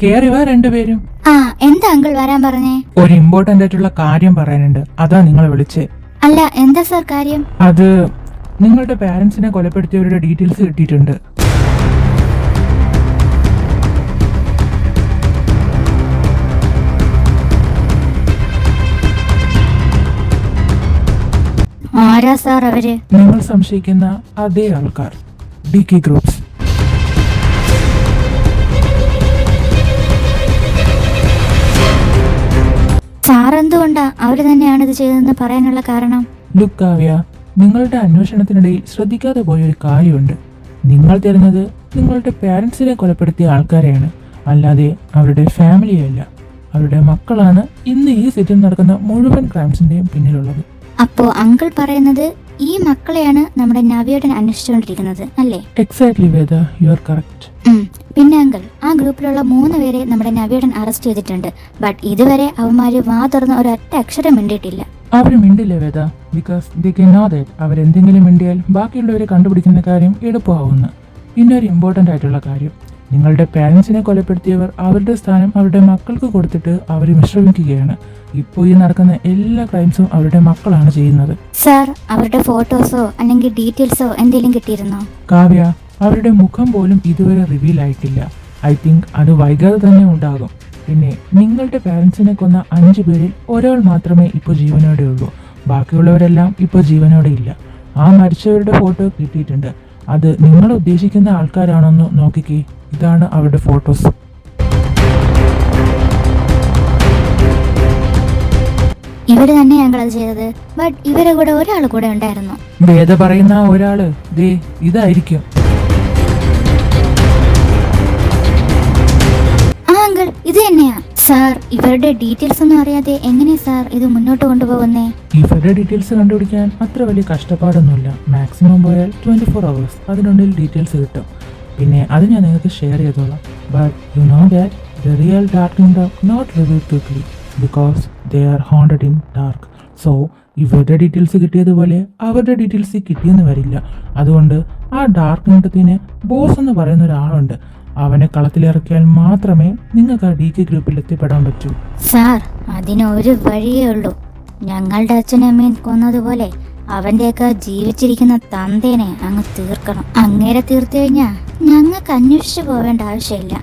കേറി വാ രണ്ടുപേരും. ആ എന്താ അങ്കിൾ വരാൻ പറഞ്ഞേ? ഒരു ഇമ്പോർട്ടന്റ് ആയിട്ടുള്ള കാര്യം പറയാനുണ്ട്, അതാ നിങ്ങളെ വിളിച്ചേ. അല്ല എന്താ സാർ കാര്യം? അത് നിങ്ങളുടെ പാരന്റ്സിനെ കൊലപ്പെടുത്തിയവരുടെ ഡീറ്റെയിൽസ് കിട്ടിയിട്ടുണ്ട്. ആരാ സാർ അവര്? നിങ്ങൾ സംശയിക്കുന്ന അതേ ആൾക്കാർ, DK ഗ്രൂപ്പ്സ്. സാർ എന്തുകൊണ്ടാ അവര് തന്നെയാണ് ഇത് ചെയ്തതെന്ന് പറയാനുള്ള കാരണം? ലുക്ക് കാവ്യ, നിങ്ങളുടെ അന്വേഷണത്തിനിടയിൽ ശ്രദ്ധിക്കാതെ പോയൊരു കാര്യമുണ്ട്. നിങ്ങൾ തിരഞ്ഞത് നിങ്ങളുടെ പാരന്റ്സിനെ കൊലപ്പെടുത്തിയ ആൾക്കാരെയാണ്, അല്ലാതെ അവരുടെ ഫാമിലിയല്ല. അവരുടെ മക്കളാണ് ഇന്ന് ഈ സിറ്റിയിൽ നടക്കുന്ന മുഴുവൻ ക്രൈംസിന്റെയും പിന്നിലുള്ളത്. അപ്പോ അങ്കിൾ പറയുന്നത് ഈ മക്കളെയാണ് നമ്മുടെ നവ്യേട്ടൻ അന്വേഷിച്ചുകൊണ്ടിരിക്കുന്നത് അല്ലേ? Exactly Veda, you are correct. പിന്നെ അങ്കിൾ, ആ ഗ്രൂപ്പിലുള്ള 3 പേരെ നമ്മുടെ നവ്യേട്ടൻ അറസ്റ്റ് ചെയ്തിട്ടുണ്ട്. ബട്ട് ഇതുവരെ അവന്മാര് വാ തുറന്ന് ഒരൊറ്റ അക്ഷരം മിണ്ടിയിട്ടില്ല. അവർ മിണ്ടില്ല Veda, because they can know that അവരെന്തെങ്കിലും മിണ്ടിയാൽ ബാക്കിയുള്ളവരെ കണ്ടുപിടിക്കുന്ന കാര്യം എളുപ്പമാവുന്നു. പിന്നെ ഒരു ഇമ്പോർട്ടൻ്റ് ആയിട്ടുള്ള കാര്യം, നിങ്ങളുടെ പാരൻസിനെ കൊലപ്പെടുത്തിയവർ അവരുടെ സ്ഥാനം അവരുടെ മക്കൾക്ക് കൊടുത്തിട്ട് അവർ വിശ്രമിക്കുകയാണ്. ഇപ്പോൾ ഈ നടക്കുന്ന എല്ലാ ക്രൈംസും അവരുടെ മക്കളാണ് ചെയ്യുന്നത്. സാർ, അവരുടെ ഫോട്ടോസോ അല്ലെങ്കിൽ ഡീറ്റെയിൽസോ എന്തെങ്കിലും കിട്ടിയിരുന്നോ? കാവ്യ, അവരുടെ മുഖം പോലും ഇതുവരെ റിവീൽ ആയിട്ടില്ല. ഐ തിങ്ക് അത് വൈകാതെ തന്നെ ഉണ്ടാകും. പിന്നെ നിങ്ങളുടെ പാരൻസിനെ കൊന്ന 5 പേരിൽ ഒരാൾ മാത്രമേ ഇപ്പോൾ ജീവനോടെ ഉള്ളൂ. ബാക്കിയുള്ളവരെല്ലാം ഇപ്പോൾ ജീവനോടെ ഇല്ല. ആ മരിച്ചവരുടെ ഫോട്ടോ കിട്ടിയിട്ടുണ്ട്. അത് നിങ്ങൾ ഉദ്ദേശിക്കുന്ന ആൾക്കാരാണെന്ന് നോക്കിക്കേ. ഇതാണ് അവരുടെ ഫോട്ടോസ്. ഇവര് തന്നെ ഞങ്ങൾ അത് ചെയ്തത്. ബട്ട് ഇവരെ കൂടെ ഒരാൾ കൂടെ ഉണ്ടായിരുന്നു. വേദ പറയുന്ന ഒരാള് ദേ ഇതായിരിക്കും. ആ അങ്കിൾ, ഇത് തന്നെയാ. സാർ, ഇവരുടെ ഡീറ്റെയിൽസ് ഒന്നും അറിയാതെ എങ്ങനെയാ സാർ ഇത് മുന്നോട്ട് കൊണ്ടുപോകുന്നേ? ഇവരുടെ ഡീറ്റെയിൽസ് കണ്ടുപിടിക്കാൻ അത്ര വലിയ കഷ്ടപ്പാടൊന്നുമില്ല. മാക്സിമം പോയാൽ 24 hours അതിനുള്ളിൽ ഡീറ്റെയിൽസ് കിട്ടും. പിന്നെ അത് ഞാൻ നിങ്ങൾക്ക് ഷെയർ ചെയ്തോളാം. But you know that the real dark kingdom not reveal quickly because they are haunted in dark. So ഇവരുടെ ഡീറ്റെയിൽസ് കിട്ടിയതുപോലെ അവരുടെ ഡീറ്റെയിൽസ് കിട്ടിയെന്ന് വരില്ല. അതുകൊണ്ട് ആ ഡാർക്ക് കിങ്ഡത്തിന് ബോസ് എന്ന് പറയുന്ന ഒരാളുണ്ട്. അവനെ കളത്തിലിറക്കിയാൽ മാത്രമേ നിങ്ങൾക്ക് ആ DK ഗ്രൂപ്പിൽ എത്തിപ്പെടാൻ പറ്റൂ. സാർ, അതിനൊരു വഴിയേ ഉള്ളൂ. ഞങ്ങളുടെ അച്ഛനും അമ്മയും കൊന്നതുപോലെ അവന്റെയൊക്കെ ജീവിച്ചിരിക്കുന്ന തന്തേനെ അങ്ങ് തീർക്കണം. അങ്ങേരെ തീർത്തു കഴിഞ്ഞാൽ ഞങ്ങൾക്ക് അന്വേഷിച്ചു പോവേണ്ട ആവശ്യമില്ല.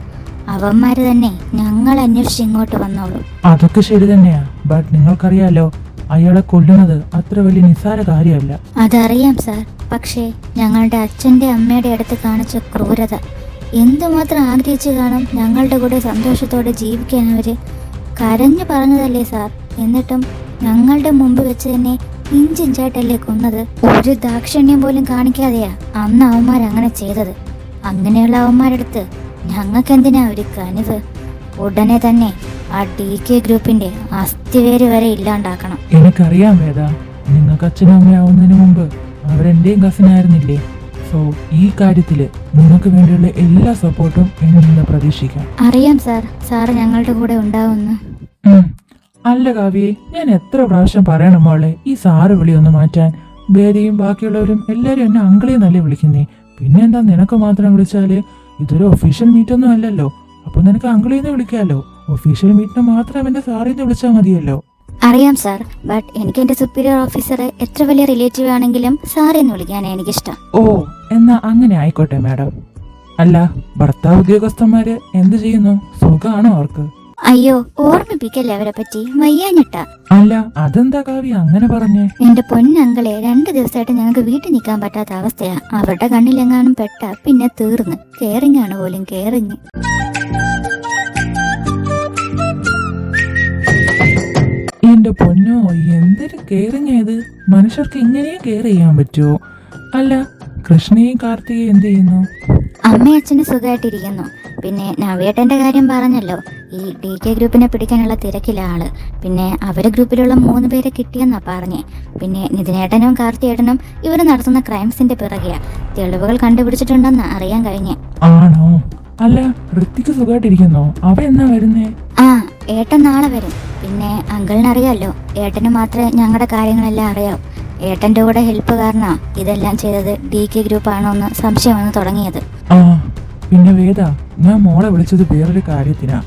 അവന്മാര് തന്നെ ഞങ്ങൾ അന്വേഷിച്ച് ഇങ്ങോട്ട് വന്നോളൂ. അതൊക്കെ ശരി തന്നെയാ. ബട്ട് നിങ്ങൾക്കറിയാലോ, അയാളെ കൊല്ലുന്നത് അത്ര വലിയ നിസ്സാര കാര്യമല്ല. അതറിയാം സാർ. പക്ഷേ ഞങ്ങളുടെ അച്ഛന്റെ അമ്മയുടെ അടുത്ത് കാണിച്ച ക്രൂരത എന്തുമാത്രം ആഗ്രഹിച്ചു കാണും ഞങ്ങളുടെ കൂടെ സന്തോഷത്തോടെ ജീവിക്കാൻ അവര്. കരഞ്ഞു പറഞ്ഞതല്ലേ സാർ? എന്നിട്ടും ഞങ്ങളുടെ മുമ്പ് വെച്ച് തന്നെ ഇഞ്ചിഞ്ചായിട്ടല്ലേ കൊന്നത്. ഒരു ദാക്ഷിണ്യം പോലും കാണിക്കാതെയാ അന്ന് അവന്മാരങ്ങനെ ചെയ്തത്. അങ്ങനെയുള്ള അവന്മാരെടുത്ത് ഞങ്ങൾക്ക് എന്തിനാ ഒരു കനിവ്? ഉടനെ തന്നെ ആ DK ഗ്രൂപ്പിന്റെ അസ്ഥിവേര് വരെ ഇല്ലാണ്ടാക്കണം. എനിക്കറിയാം വേദ, നിങ്ങൾക്ക് അച്ഛനും അമ്മയാവുന്നതിന് മുമ്പ് അവരെന്റെയും കസിൻ ആയിരുന്നില്ലേ? സോ ഈ കാര്യത്തില് നിങ്ങൾക്ക് വേണ്ടിയുള്ള എല്ലാ സപ്പോർട്ടും എന്നിൽ നിന്ന് പ്രതീക്ഷിക്കാം. അറിയാം സാർ. സാറ് ഞങ്ങളുടെ കൂടെ ഉണ്ടാവുമെന്ന്. അല്ല കാവ്യേ, ഞാൻ എത്ര പ്രാവശ്യം പറയണം മോളെ ഈ സാറ് വിളി ഒന്ന് മാറ്റാൻ? വേദയും ബാക്കിയുള്ളവരും എല്ലാരും എന്നെ അങ്കിളെ നല്ല വിളിക്കുന്നേ. പിന്നെ എന്താ നിനക്ക് മാത്രം വിളിച്ചാല്? ഇതൊരു ഒഫീഷ്യൽ മീറ്റ് ഒന്നും അല്ലല്ലോ. അപ്പൊ നിനക്ക് അങ്കിളെന്ന് വിളിക്കാലോ. ഒഫീഷ്യൽ മീറ്റിന് മാത്രം എന്റെ സാറിന്ന് വിളിച്ചാൽ മതിയല്ലോ. അറിയാം സാർ. ബട്ട് എനിക്ക് എന്റെ സുപ്പീരിയർ ഓഫീസറെ എത്ര വലിയ റിലേറ്റീവ് ആണെങ്കിലും സാറെന്ന് വിളിക്കാനാണ് എനിക്കിഷ്ടം. ഓ, എന്നാ അങ്ങനെ ആയിക്കോട്ടെ മാഡം. അല്ല, ഭർത്താവ് ഉദ്യോഗസ്ഥന്മാര് എന്ത് ചെയ്യുന്നു? സുഖാണോ അവർക്ക്? അയ്യോ, ഓർമ്മിപ്പിക്കല്ലേ അവരെ പറ്റി. വയ്യാഞ്ഞിട്ടാ. അല്ല, അതെന്താ കാവ്യ അങ്ങനെ പറഞ്ഞേ? എന്റെ പൊന്നങ്കളെ, 2 ദിവസമായിട്ട് ഞങ്ങൾക്ക് വീട്ടിൽ നിൽക്കാൻ പറ്റാത്ത അവസ്ഥയാ. അവരുടെ കണ്ണിലെങ്ങാനും പെട്ട പിന്നെ തീർന്ന്. കെയറിങ് ആണ് പോലും, കെയറിങ്. എന്റെ പൊന്നോ, എന്തൊരു കെയറിങ് ആയത്! മനുഷ്യർക്ക് ഇങ്ങനെയും കെയർ ചെയ്യാൻ പറ്റുമോ? അല്ല, കൃഷ്ണയും കാർത്തികയും എന്ത് ചെയ്യുന്നു? അമ്മയച്ഛന് സുഖമായിട്ടിരിക്കുന്നു. പിന്നെ നവ്യേട്ടന്റെ കാര്യം പറഞ്ഞല്ലോ. ഈ DK ഗ്രൂപ്പിനെ പിടിക്കാനുള്ള തിരക്കില ആള്. പിന്നെ അവരെ ഗ്രൂപ്പിലുള്ള 3 പേരെ കിട്ടിയെന്നാ പറഞ്ഞേ. പിന്നെ നിതിനേട്ടനും കാർത്തിയേട്ടനും ഇവർ നടത്തുന്ന ക്രൈംസിന്റെ പിറകെയാ. തെളിവുകൾ കണ്ടുപിടിച്ചിട്ടുണ്ടെന്ന് അറിയാൻ കഴിഞ്ഞേ. ആണോ? അല്ല, ഋത്തിക്ക് സുഖമായിട്ടിരിക്കുന്നോ? അവ എന്നാ വരുന്നേ? ആ, ഏട്ടൻ നാളെ വരും. പിന്നെ അങ്കിളിനറിയാലോ, ഏട്ടന് മാത്രമേ ഞങ്ങളുടെ കാര്യങ്ങളെല്ലാം അറിയാവൂ. ഏട്ടന്റെ കൂടെ ഹെൽപ്പ് കാരണ ഇതെല്ലാം ചെയ്തത് DK ഗ്രൂപ്പ് ആണോ എന്ന് സംശയം വന്ന് തുടങ്ങിയത്. ആ, പിന്നെ വേദ, ഞാൻ മോളെ വിളിച്ചത് വേറൊരു കാര്യത്തിനാ.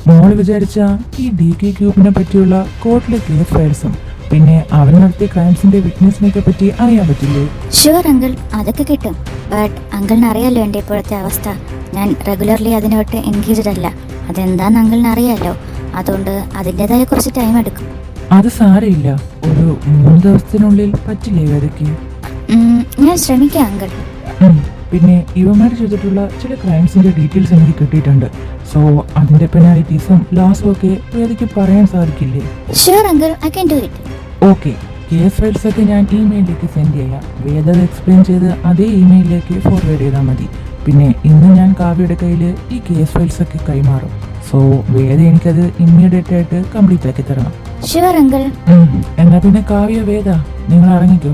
മോള് വിചാരിച്ച ഈ DK ക്യൂബിനെ പറ്റിയുള്ള കോർട്ടിലെ കേസ് ഫയൽസും പിന്നെ അവർ നടത്തിയ ക്രൈംസിന്റെ വിറ്റ്നസിനെയൊക്കെ പറ്റി അറിയാൻ പറ്റില്ലേ? ഷുവർ അങ്കിൾ, അതൊക്കെ കിട്ടും. ബട്ട് അങ്കിളിന് അറിയാലോ എൻ്റെ ഇപ്പോഴത്തെ അവസ്ഥ. ഞാൻ റെഗുലർലി അതിനോട്ട് എൻഗേജ്ഡ് അല്ല. അതെന്താന്ന് അങ്കിളിന് അറിയാലോ. അതുകൊണ്ട് അതിൻ്റെതായ കുറച്ച് ടൈം എടുക്കും. അത് സാരമില്ല, ഒരു 3 ദിവസത്തിനുള്ളിൽ പറ്റില്ലേ വേദയ്ക്ക്? ഞാൻ ശ്രമിക്കാം അങ്കിൾ. പിന്നെ ഇവന്മാർ ചെയ്തിട്ടുള്ള ചില ക്രൈംസിന്റെ ഡീറ്റെയിൽസ് എനിക്ക് കിട്ടിയിട്ടുണ്ട്. സോ അതിന്റെ പെനാലിറ്റീസും ലാസും ഒക്കെ വേദയ്ക്ക് പറയാൻ സാധിക്കില്ലേ? Sure uncle, I can do it. Okay, case files ഒക്കെ ഞാൻ ഇമെയിലിലേക്ക് സെൻഡ് ചെയ്യാം. വേദ എക്സ്പ്ലെയിൻ ചെയ്ത് അതേ ഇമെയിലിലേക്ക് ഫോർവേഡ് ചെയ്താൽ മതി. പിന്നെ ഇന്ന് ഞാൻ കാവ്യയുടെ കയ്യിൽ ഈ കേസ് ഫയൽസ് ഒക്കെ കൈമാറും. സോ വേദ എനിക്കത് ഇമ്മീഡിയറ്റ് ആയിട്ട് കംപ്ലീറ്റ് ആക്കി തരണം. Sure uncle. എന്നാ പിന്നെ കാവ്യ, വേദ, നിങ്ങൾ ഇറങ്ങിക്കോ.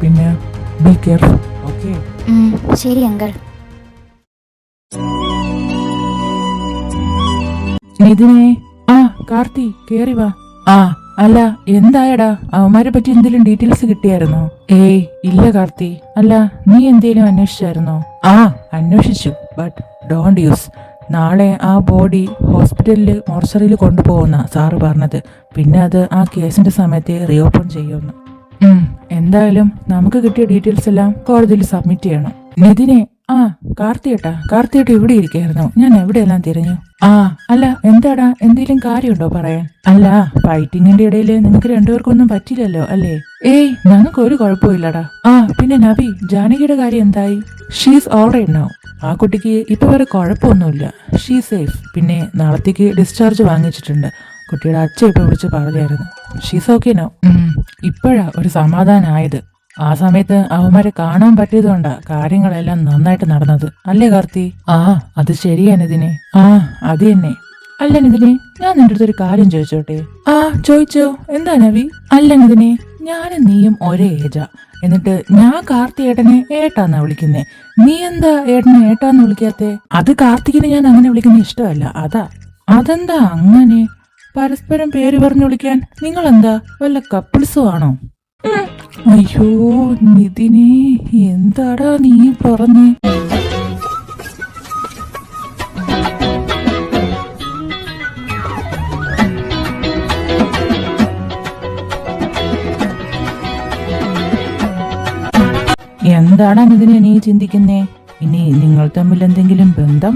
പിന്നെ ബി കെയർഫുൾ. ഓക്കെ? ശരി അങ്കിൾ. നിതിനെ, കാർത്തി കേറി വാ. അല്ല, എന്തായടാ, അവന്മാരെ പറ്റി എന്തെങ്കിലും ഡീറ്റെയിൽസ് കിട്ടിയായിരുന്നോ? ഏയ് ഇല്ല കാർത്തി. അല്ല, നീ എന്തേലും അന്വേഷിച്ചായിരുന്നോ? അന്വേഷിച്ചു, ബട്ട് ഡോണ്ട് യൂസ്. നാളെ ആ ബോഡി ഹോസ്പിറ്റലിൽ മോർച്ചറിയിൽ കൊണ്ടുപോകുന്ന സാറ് പറഞ്ഞത്. പിന്നെ അത് ആ കേസിന്റെ സമയത്ത് റീഓപ്പൺ ചെയ്യുമെന്ന്. എന്തായാലും നമുക്ക് കിട്ടിയ ഡീറ്റെയിൽസ് എല്ലാം കോടതിയിൽ സബ്മിറ്റ് ചെയ്യണം. നിതിനെ, കാർത്തിയേട്ട ഇവിടെ ഇരിക്കായിരുന്നു. ഞാൻ എവിടെയെല്ലാം തിരഞ്ഞു. അല്ല, എന്താടാ, എന്തെങ്കിലും കാര്യമുണ്ടോ പറയാൻ? അല്ല, ഫൈറ്റിങ്ങിന്റെ ഇടയിൽ നിങ്ങൾക്ക് രണ്ടുപേർക്കൊന്നും പറ്റില്ലല്ലോ അല്ലേ? ഏയ്, ഞങ്ങൾക്ക് ഒരു കുഴപ്പമില്ലടാ. പിന്നെ നവി, ജാനകിയുടെ കാര്യം എന്തായി? She's alright now. ആ കുട്ടിക്ക് ഇപ്പൊ വേറെ കുഴപ്പമൊന്നുമില്ല. She safe. പിന്നെ നാളത്തേക്ക് ഡിസ്ചാർജ് വാങ്ങിച്ചിട്ടുണ്ട്. കുട്ടിയുടെ അച്ഛൻ ഇപ്പൊ വിളിച്ച് പറഞ്ഞായിരുന്നു. She's okay now. ഇപ്പോഴാ ഒരു സമാധാനമായത്. ആ സമയത്ത് അവന്മാരെ കാണാൻ പറ്റിയതുകൊണ്ടാ കാര്യങ്ങളെല്ലാം നന്നായിട്ട് നടന്നത്, അല്ലേ കാർത്തി? അത് ശരിയാ നിതിനെ. അത് തന്നെ. അല്ല നിതിനെ, ഞാൻ നിന്റെ അടുത്തൊരു കാര്യം ചോദിച്ചോട്ടെ? ചോദിച്ചോ. എന്താ നവി? അല്ല നിതിനെ, ഞാനും നീയും ഒരേ ഏജാ. എന്നിട്ട് ഞാൻ കാർത്തി ഏട്ടനെ ഏട്ടാന്നാ വിളിക്കുന്നേ. നീ എന്താ ഏട്ടനെ ഏട്ടാന്ന് വിളിക്കാത്തെ? അത് കാർത്തികിനെ ഞാൻ അങ്ങനെ വിളിക്കുന്ന ഇഷ്ടമല്ല, അതാ. അതെന്താ അങ്ങനെ? പരസ്പരം പേര് പറഞ്ഞു വിളിക്കാൻ നിങ്ങളെന്താ വല്ല കപ്പിൾസും ആണോ? അയ്യോ നിതിനെ, എന്താടാ നീ പറഞ്ഞേ? എന്താടാ നിതിനെ നീ ചിന്തിക്കുന്നേ? ഇനി നിങ്ങൾ തമ്മിൽ എന്തെങ്കിലും ബന്ധം?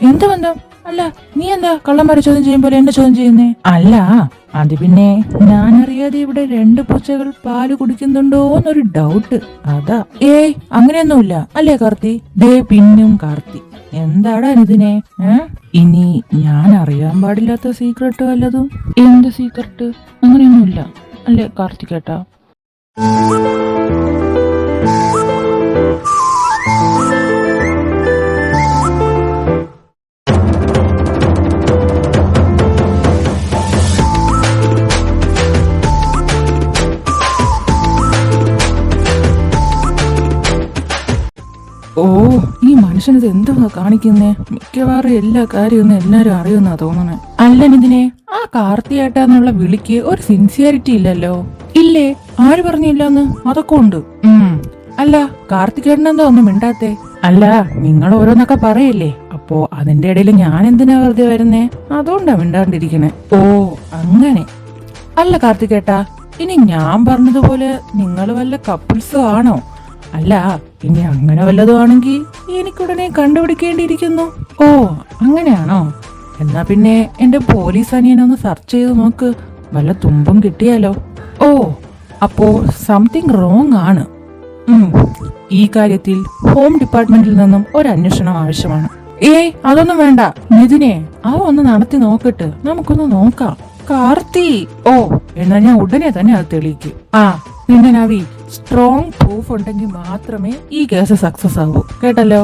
എന്ത് ബന്ധം? അല്ല, നീ എന്താ കള്ളന്മാരെ ചോദ്യം ചെയ്യുമ്പോൾ എന്നെ ചോദ്യം ചെയ്യുന്നേ? അല്ല, അത് പിന്നെ ഞാനറിയാതെ ഇവിടെ 2 പൂച്ചകൾ പാല് കുടിക്കുന്നുണ്ടോന്നൊരു ഡൗട്ട്, അതാ. അങ്ങനെയൊന്നുമില്ല, അല്ലേ കാർത്തി? പിന്നും കാർത്തി, എന്താടാ ഇതിനെ? ഇനി ഞാൻ അറിയാൻ പാടില്ലാത്ത സീക്രട്ട് വല്ലതും? എന്ത് സീക്രട്ട്? അങ്ങനെയൊന്നുമില്ല, അല്ലേ കാർത്തികേട്ടാ? ഈ മനുഷ്യനത് എന്തുവാ കാണിക്കുന്നേ? മിക്കവാറും എല്ലാ കാര്യമൊന്നും എല്ലാരും അറിയുന്നാ തോന്നണേ. അല്ല നിതിനെ, ആ കാർത്തിയേട്ടാന്നുള്ള വിളിക്ക് ഒരു സിൻസിയറിറ്റി ഇല്ലല്ലോ. ഇല്ലേ? ആര് പറഞ്ഞില്ലെന്ന്? അതൊക്കെ ഉണ്ട്. അല്ല, കാർത്തികേട്ടനെന്താ ഒന്നും മിണ്ടാത്തെ? അല്ല, നിങ്ങൾ ഓരോന്നൊക്കെ പറയില്ലേ, അപ്പോ അതിന്റെ ഇടയിൽ ഞാൻ എന്തിനാ വെറുതെ വരുന്നേ? അതുകൊണ്ടാ മിണ്ടാണ്ടിരിക്കണേ. അങ്ങനെ. അല്ല കാർത്തികേട്ടാ, ഇനി ഞാൻ പറഞ്ഞതുപോലെ നിങ്ങൾ വല്ല കപ്പിൾസും ആണോ? അല്ല, ഇനി അങ്ങനെ വല്ലതും ആണെങ്കിൽ എനിക്കുടനെ കണ്ടുപിടിക്കേണ്ടിയിരിക്കുന്നു. അങ്ങനെയാണോ? എന്നാ പിന്നെ എന്റെ പോലീസ് അനിയനൊന്ന് സെർച്ച് ചെയ്ത് നോക്ക്, വല്ല തുമ്പും കിട്ടിയാലോ. അപ്പോ സംതിങ് റോങ് ആണ്. ഈ കാര്യത്തിൽ ഹോം ഡിപ്പാർട്ട്മെന്റിൽ നിന്നും ഒരു അന്വേഷണം ആവശ്യമാണ്. അതൊന്നും വേണ്ട നിതിനെ, ഒന്ന് നടത്തി നോക്കട്ടെ, നമുക്കൊന്ന് നോക്കാം. കാർത്തി, എന്നാ ഞാൻ ഉടനെ തന്നെ അത് തെളിയിക്കും. പിന്നെ നവി, സ്ട്രോങ് പ്രൂഫ് ഉണ്ടെങ്കിൽ മാത്രമേ ഈ കേസ് സക്സസ് ആവൂ, കേട്ടല്ലോ?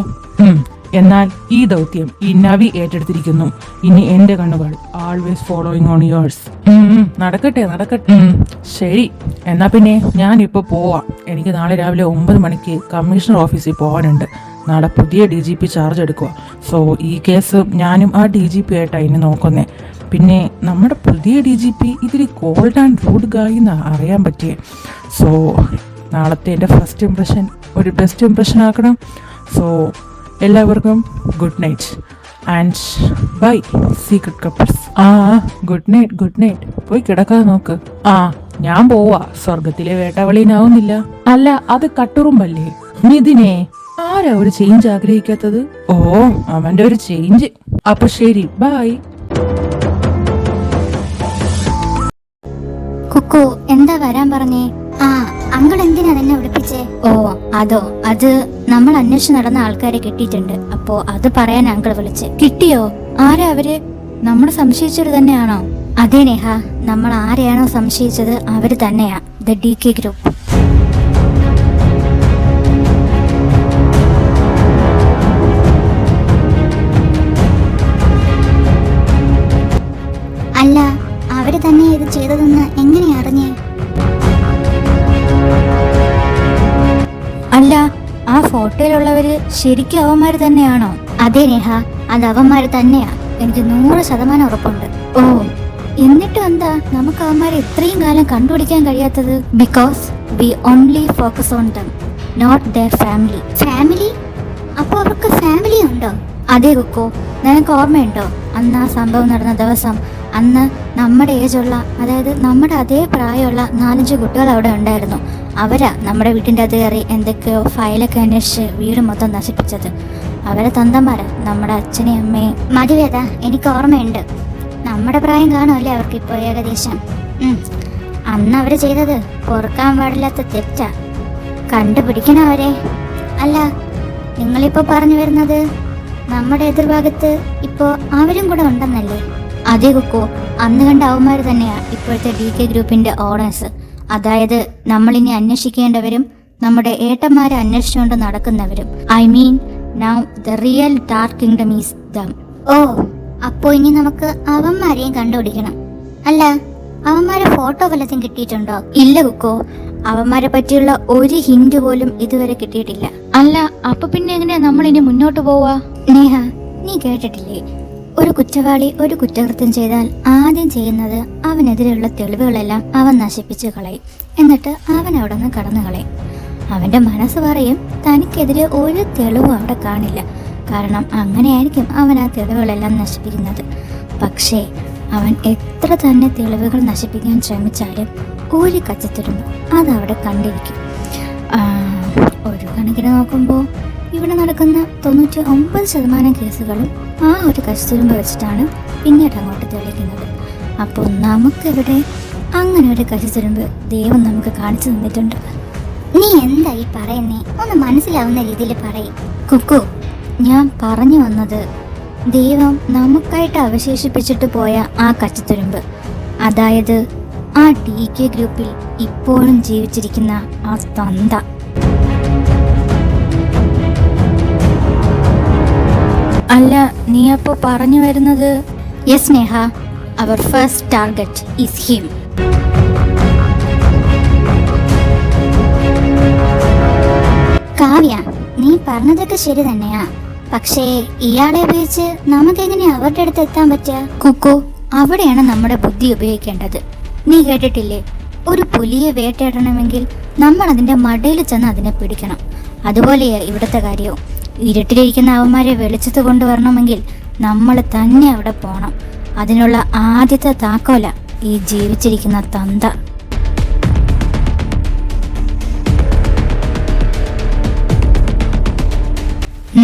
എന്നാൽ ഈ ദൗത്യം ഈ നവി ഏറ്റെടുത്തിരിക്കുന്നു. ഇനി എന്റെ കണ്ണുകൾ ആൾവേസ് ഫോളോയിങ് ഓൺ യുവേഴ്സ്. നടക്കട്ടെ. ശരി, എന്നാ പിന്നെ ഞാൻ ഇപ്പൊ പോവാം. എനിക്ക് നാളെ രാവിലെ 9 മണിക്ക് കമ്മീഷണർ ഓഫീസിൽ പോകാനുണ്ട്. നാളെ പുതിയ DGP ചാർജ് എടുക്കുക. സോ ഈ കേസ് ഞാനും ആ DGP ആയിട്ടാണ് ഇനി നോക്കുന്നേ. പിന്നെ നമ്മുടെ പുതിയ DGP ഇതിൽ കോൾഡ് ആൻഡ് റൂഡ് ഗായ് എന്നാ അറിയാൻ പറ്റിയേ. സോ നാളത്തെ എൻ്റെ ഫസ്റ്റ് ഇംപ്രഷൻ ഒരു ബെസ്റ്റ് ഇംപ്രഷൻ ആക്കണം. സോ എല്ലാവർക്കും good night and bye secret couples. Good night പോയി കിടക്കാതെ നോക്ക്. ഞാൻ പോവാ, സ്വർഗത്തിലെ വേട്ടാവളീനാവുന്നില്ല. അല്ല, അത് കട്ടുറുമ്പല്ലേ നിതിനെ. ആരാ ഒരു ചേഞ്ച് ആഗ്രഹിക്കാത്തത്? അവന്റെ ഒരു ചേഞ്ച്. അപ്പൊ ശരി, ബൈ. കുക്കു എന്താ വരാൻ പറഞ്ഞേ? അങ്കിൾ എന്തിനാ എന്നെ വിളിപ്പിച്ചേ? അത് നമ്മൾ അന്വേഷിച്ച് നടന്ന ആൾക്കാരെ കിട്ടിയിട്ടുണ്ട്. അപ്പോ അത് പറയാൻ അങ്കിൾ വിളിച്ച്. കിട്ടിയോ? ആരാ അവര്? നമ്മൾ സംശയിച്ചത് തന്നെയാണോ? അതെ നേഹ, നമ്മൾ ആരെയാണോ സംശയിച്ചത് അവര് തന്നെയാ, ദ DK ഗ്രൂപ്പ്. അല്ല, അവര് തന്നെ ഇത് ചെയ്തതെന്ന് എങ്ങനെയാ അറിഞ്ഞേ? അല്ല, ആ ഫോട്ടോയിലുള്ളവര് ശരിക്കും അവന്മാര് തന്നെയാണോ? അതെ നേഹ, അത് അവന്മാര് തന്നെയാ, എനിക്ക് 100% ഉറപ്പുണ്ട്. എന്നിട്ടും എന്താ നമുക്ക് അവന്മാരെ ഇത്രയും കാലം കണ്ടുപിടിക്കാൻ കഴിയാത്തത്? Because we only focus on them, not their family. Family? അപ്പൊ അവർക്ക് ഫാമിലി ഉണ്ടോ? അതെ കുക്കോ, നിനക്ക് ഓർമ്മയുണ്ടോ അന്ന് ആ സംഭവം നടന്ന ദിവസം? അന്ന് നമ്മുടെ ഏജുള്ള, അതായത് നമ്മുടെ അതേ പ്രായമുള്ള 4-5 കുട്ടികൾ അവിടെ ഉണ്ടായിരുന്നു. അവരാ നമ്മുടെ വീട്ടിൻ്റെ അത് കയറി എന്തൊക്കെയോ ഫയലൊക്കെ അന്വേഷിച്ച് വീട് മൊത്തം നശിപ്പിച്ചത്. അവരെ തന്തന്മാരാ നമ്മുടെ അച്ഛനെയും അമ്മയും. മതിവേദ, എനിക്ക് ഓർമ്മയുണ്ട്. നമ്മുടെ പ്രായം കാണുമല്ലേ അവർക്കിപ്പോൾ ഏകദേശം. അന്ന് അവർ ചെയ്തത് പൊറുക്കാൻ പാടില്ലാത്ത തെറ്റാ. കണ്ടുപിടിക്കണം അവരെ. അല്ല, നിങ്ങളിപ്പോൾ പറഞ്ഞു വരുന്നത് നമ്മുടെ എതിർഭാഗത്ത് ഇപ്പോൾ അവരും കൂടെ ഉണ്ടെന്നല്ലേ? അതേ കുക്കോ, അന്ന് കണ്ട അവന്മാർ തന്നെയാ ഇപ്പോഴത്തെ DK ഗ്രൂപ്പിന്റെ ഓണേഴ്സ്. അതായത് നമ്മളിനി അന്വേഷിക്കേണ്ടവരും നമ്മുടെ ഏട്ടന്മാരെ അന്വേഷിച്ചുകൊണ്ട് നടക്കുന്നവരും. I mean now the real dark kingdom is them. അപ്പോ ഇനി നമുക്ക് അവന്മാരെയും കണ്ടുപിടിക്കണം. അല്ല, അവന്മാരെ ഫോട്ടോ വല്ലതും കിട്ടിയിട്ടുണ്ടോ? ഇല്ല കുക്കോ, അവന്മാരെ പറ്റിയുള്ള ഒരു ഹിന്റ് പോലും ഇതുവരെ കിട്ടിയിട്ടില്ല. അല്ല, അപ്പൊ പിന്നെ എങ്ങനെയാ നമ്മൾ ഇനി മുന്നോട്ട് പോവാ? നേഹ, നീ കേട്ടിട്ടില്ലേ, ഒരു കുറ്റവാളി ഒരു കുറ്റകൃത്യം ചെയ്താൽ ആദ്യം ചെയ്യുന്നത് അവനെതിരെയുള്ള തെളിവുകളെല്ലാം അവൻ നശിപ്പിച്ചു കളയും. എന്നിട്ട് അവൻ അവിടെ നിന്ന് കടന്നു കളയും. അവന്റെ മനസ്സ് പറയും തനിക്കെതിരെ ഒരു തെളിവും അവിടെ കാണില്ല, കാരണം അങ്ങനെയായിരിക്കും അവൻ ആ തെളിവുകളെല്ലാം നശിപ്പിക്കുന്നത്. പക്ഷേ അവൻ എത്ര തന്നെ തെളിവുകൾ നശിപ്പിക്കാൻ ശ്രമിച്ചാലും ഒരു കച്ചത്തുരുമ്പ് അതവിടെ കണ്ടിരിക്കും. ഒരു കണക്കിന് നോക്കുമ്പോൾ ഇവിടെ നടക്കുന്ന 99% കേസുകളും ആ ഒരു കച്ചത്തുരുമ്പ് വെച്ചിട്ടാണ് പിന്നീട് അങ്ങോട്ട് തെളിയിക്കുന്നത്. അപ്പോൾ നമുക്കിവിടെ അങ്ങനെ ഒരു കച്ചത്തുരുമ്പ് ദൈവം നമുക്ക് കാണിച്ചു തന്നിട്ടുണ്ട്. നീ എന്താ ഈ പറയുന്നേ? ഒന്ന് മനസ്സിലാവുന്ന രീതിയിൽ പറയും. കുക്കു, ഞാൻ പറഞ്ഞു വന്നത് ദൈവം നമുക്കായിട്ട് അവശേഷിപ്പിച്ചിട്ട് പോയ ആ കച്ചത്തുരുമ്പ്, അതായത് ആ DK ഗ്രൂപ്പിൽ ഇപ്പോഴും ജീവിച്ചിരിക്കുന്ന ആ തന്ത. അല്ല, നീ അപ്പോ പറഞ്ഞു വരുന്നത്? യെസ് നേഹ, അവർ first target is him. Kavya, നീ പറഞ്ഞതൊക്കെ ശരി തന്നെയാ. പക്ഷേ ഇയാളെ ഉപയോഗിച്ച് നമുക്കെങ്ങനെ അവരുടെ അടുത്ത് എത്താൻ പറ്റുക? കുക്കു, അവിടെയാണ് നമ്മുടെ ബുദ്ധി ഉപയോഗിക്കേണ്ടത്. നീ കേട്ടിട്ടില്ലേ, ഒരു പുലിയെ വേട്ടയാടണമെങ്കിൽ നമ്മൾ അതിന്റെ മടയിൽ ചെന്ന് അതിനെ പിടിക്കണം. അതുപോലെയാ ഇവിടുത്തെ കാര്യവും. ഇരുട്ടിലിരിക്കുന്ന അവന്മാരെ വെളിച്ചത്ത് കൊണ്ടുവരണമെങ്കിൽ നമ്മൾ തന്നെ അവിടെ പോണം. അതിനുള്ള ആദ്യത്തെ താക്കോല ഈ ജീവിച്ചിരിക്കുന്ന തന്ത.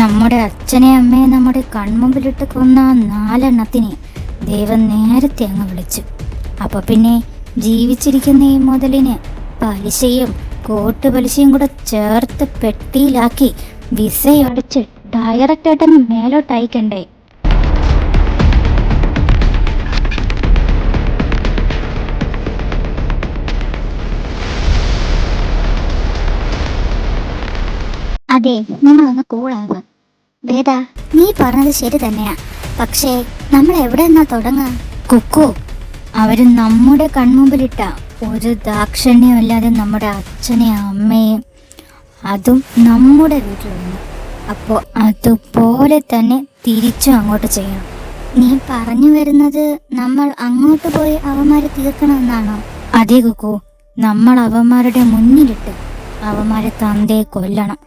നമ്മുടെ അച്ഛനെ അമ്മയെ നമ്മുടെ കൺമുമ്പിലിട്ട് കൊന്ന 4 എണ്ണത്തിനെ ദൈവം നേരത്തെ അങ്ങ് വിളിച്ചു. അപ്പൊ പിന്നെ ജീവിച്ചിരിക്കുന്ന ഈ മുതലിന് പലിശയും കൂട്ടുപലിശയും കൂടെ ചേർത്ത് പെട്ടിയിലാക്കി വിസയടിച്ച് ഡയറക്റ്റ് ആയിട്ട് മേലോട്ട് അയക്കണ്ടേ? അതെ, നിങ്ങളൊന്ന് കൂളാകുക. വേദ, നീ പറഞ്ഞത് ശരി തന്നെയാ. പക്ഷേ നമ്മൾ എവിടെ നിന്നാ തുടങ്ങാ? കുക്കു, അവര് നമ്മുടെ കൺമുമ്പിലിട്ട ഒരു ദാക്ഷിണ്യമല്ലാതെ നമ്മുടെ അച്ഛനെയും അമ്മയും, അതും നമ്മുടെ വീട്ടിലുണ്ട്. അപ്പോൾ അതുപോലെ തന്നെ തിരിച്ചും അങ്ങോട്ട് ചെയ്യണം. നീ പറഞ്ഞു വരുന്നത് നമ്മൾ അങ്ങോട്ട് പോയി അവന്മാരെ തീർക്കണമെന്നാണോ? അതെ കുക്കു, നമ്മൾ അവന്മാരുടെ മുന്നിലിട്ട് അവന്മാരെ തന്തയെ കൊല്ലണം.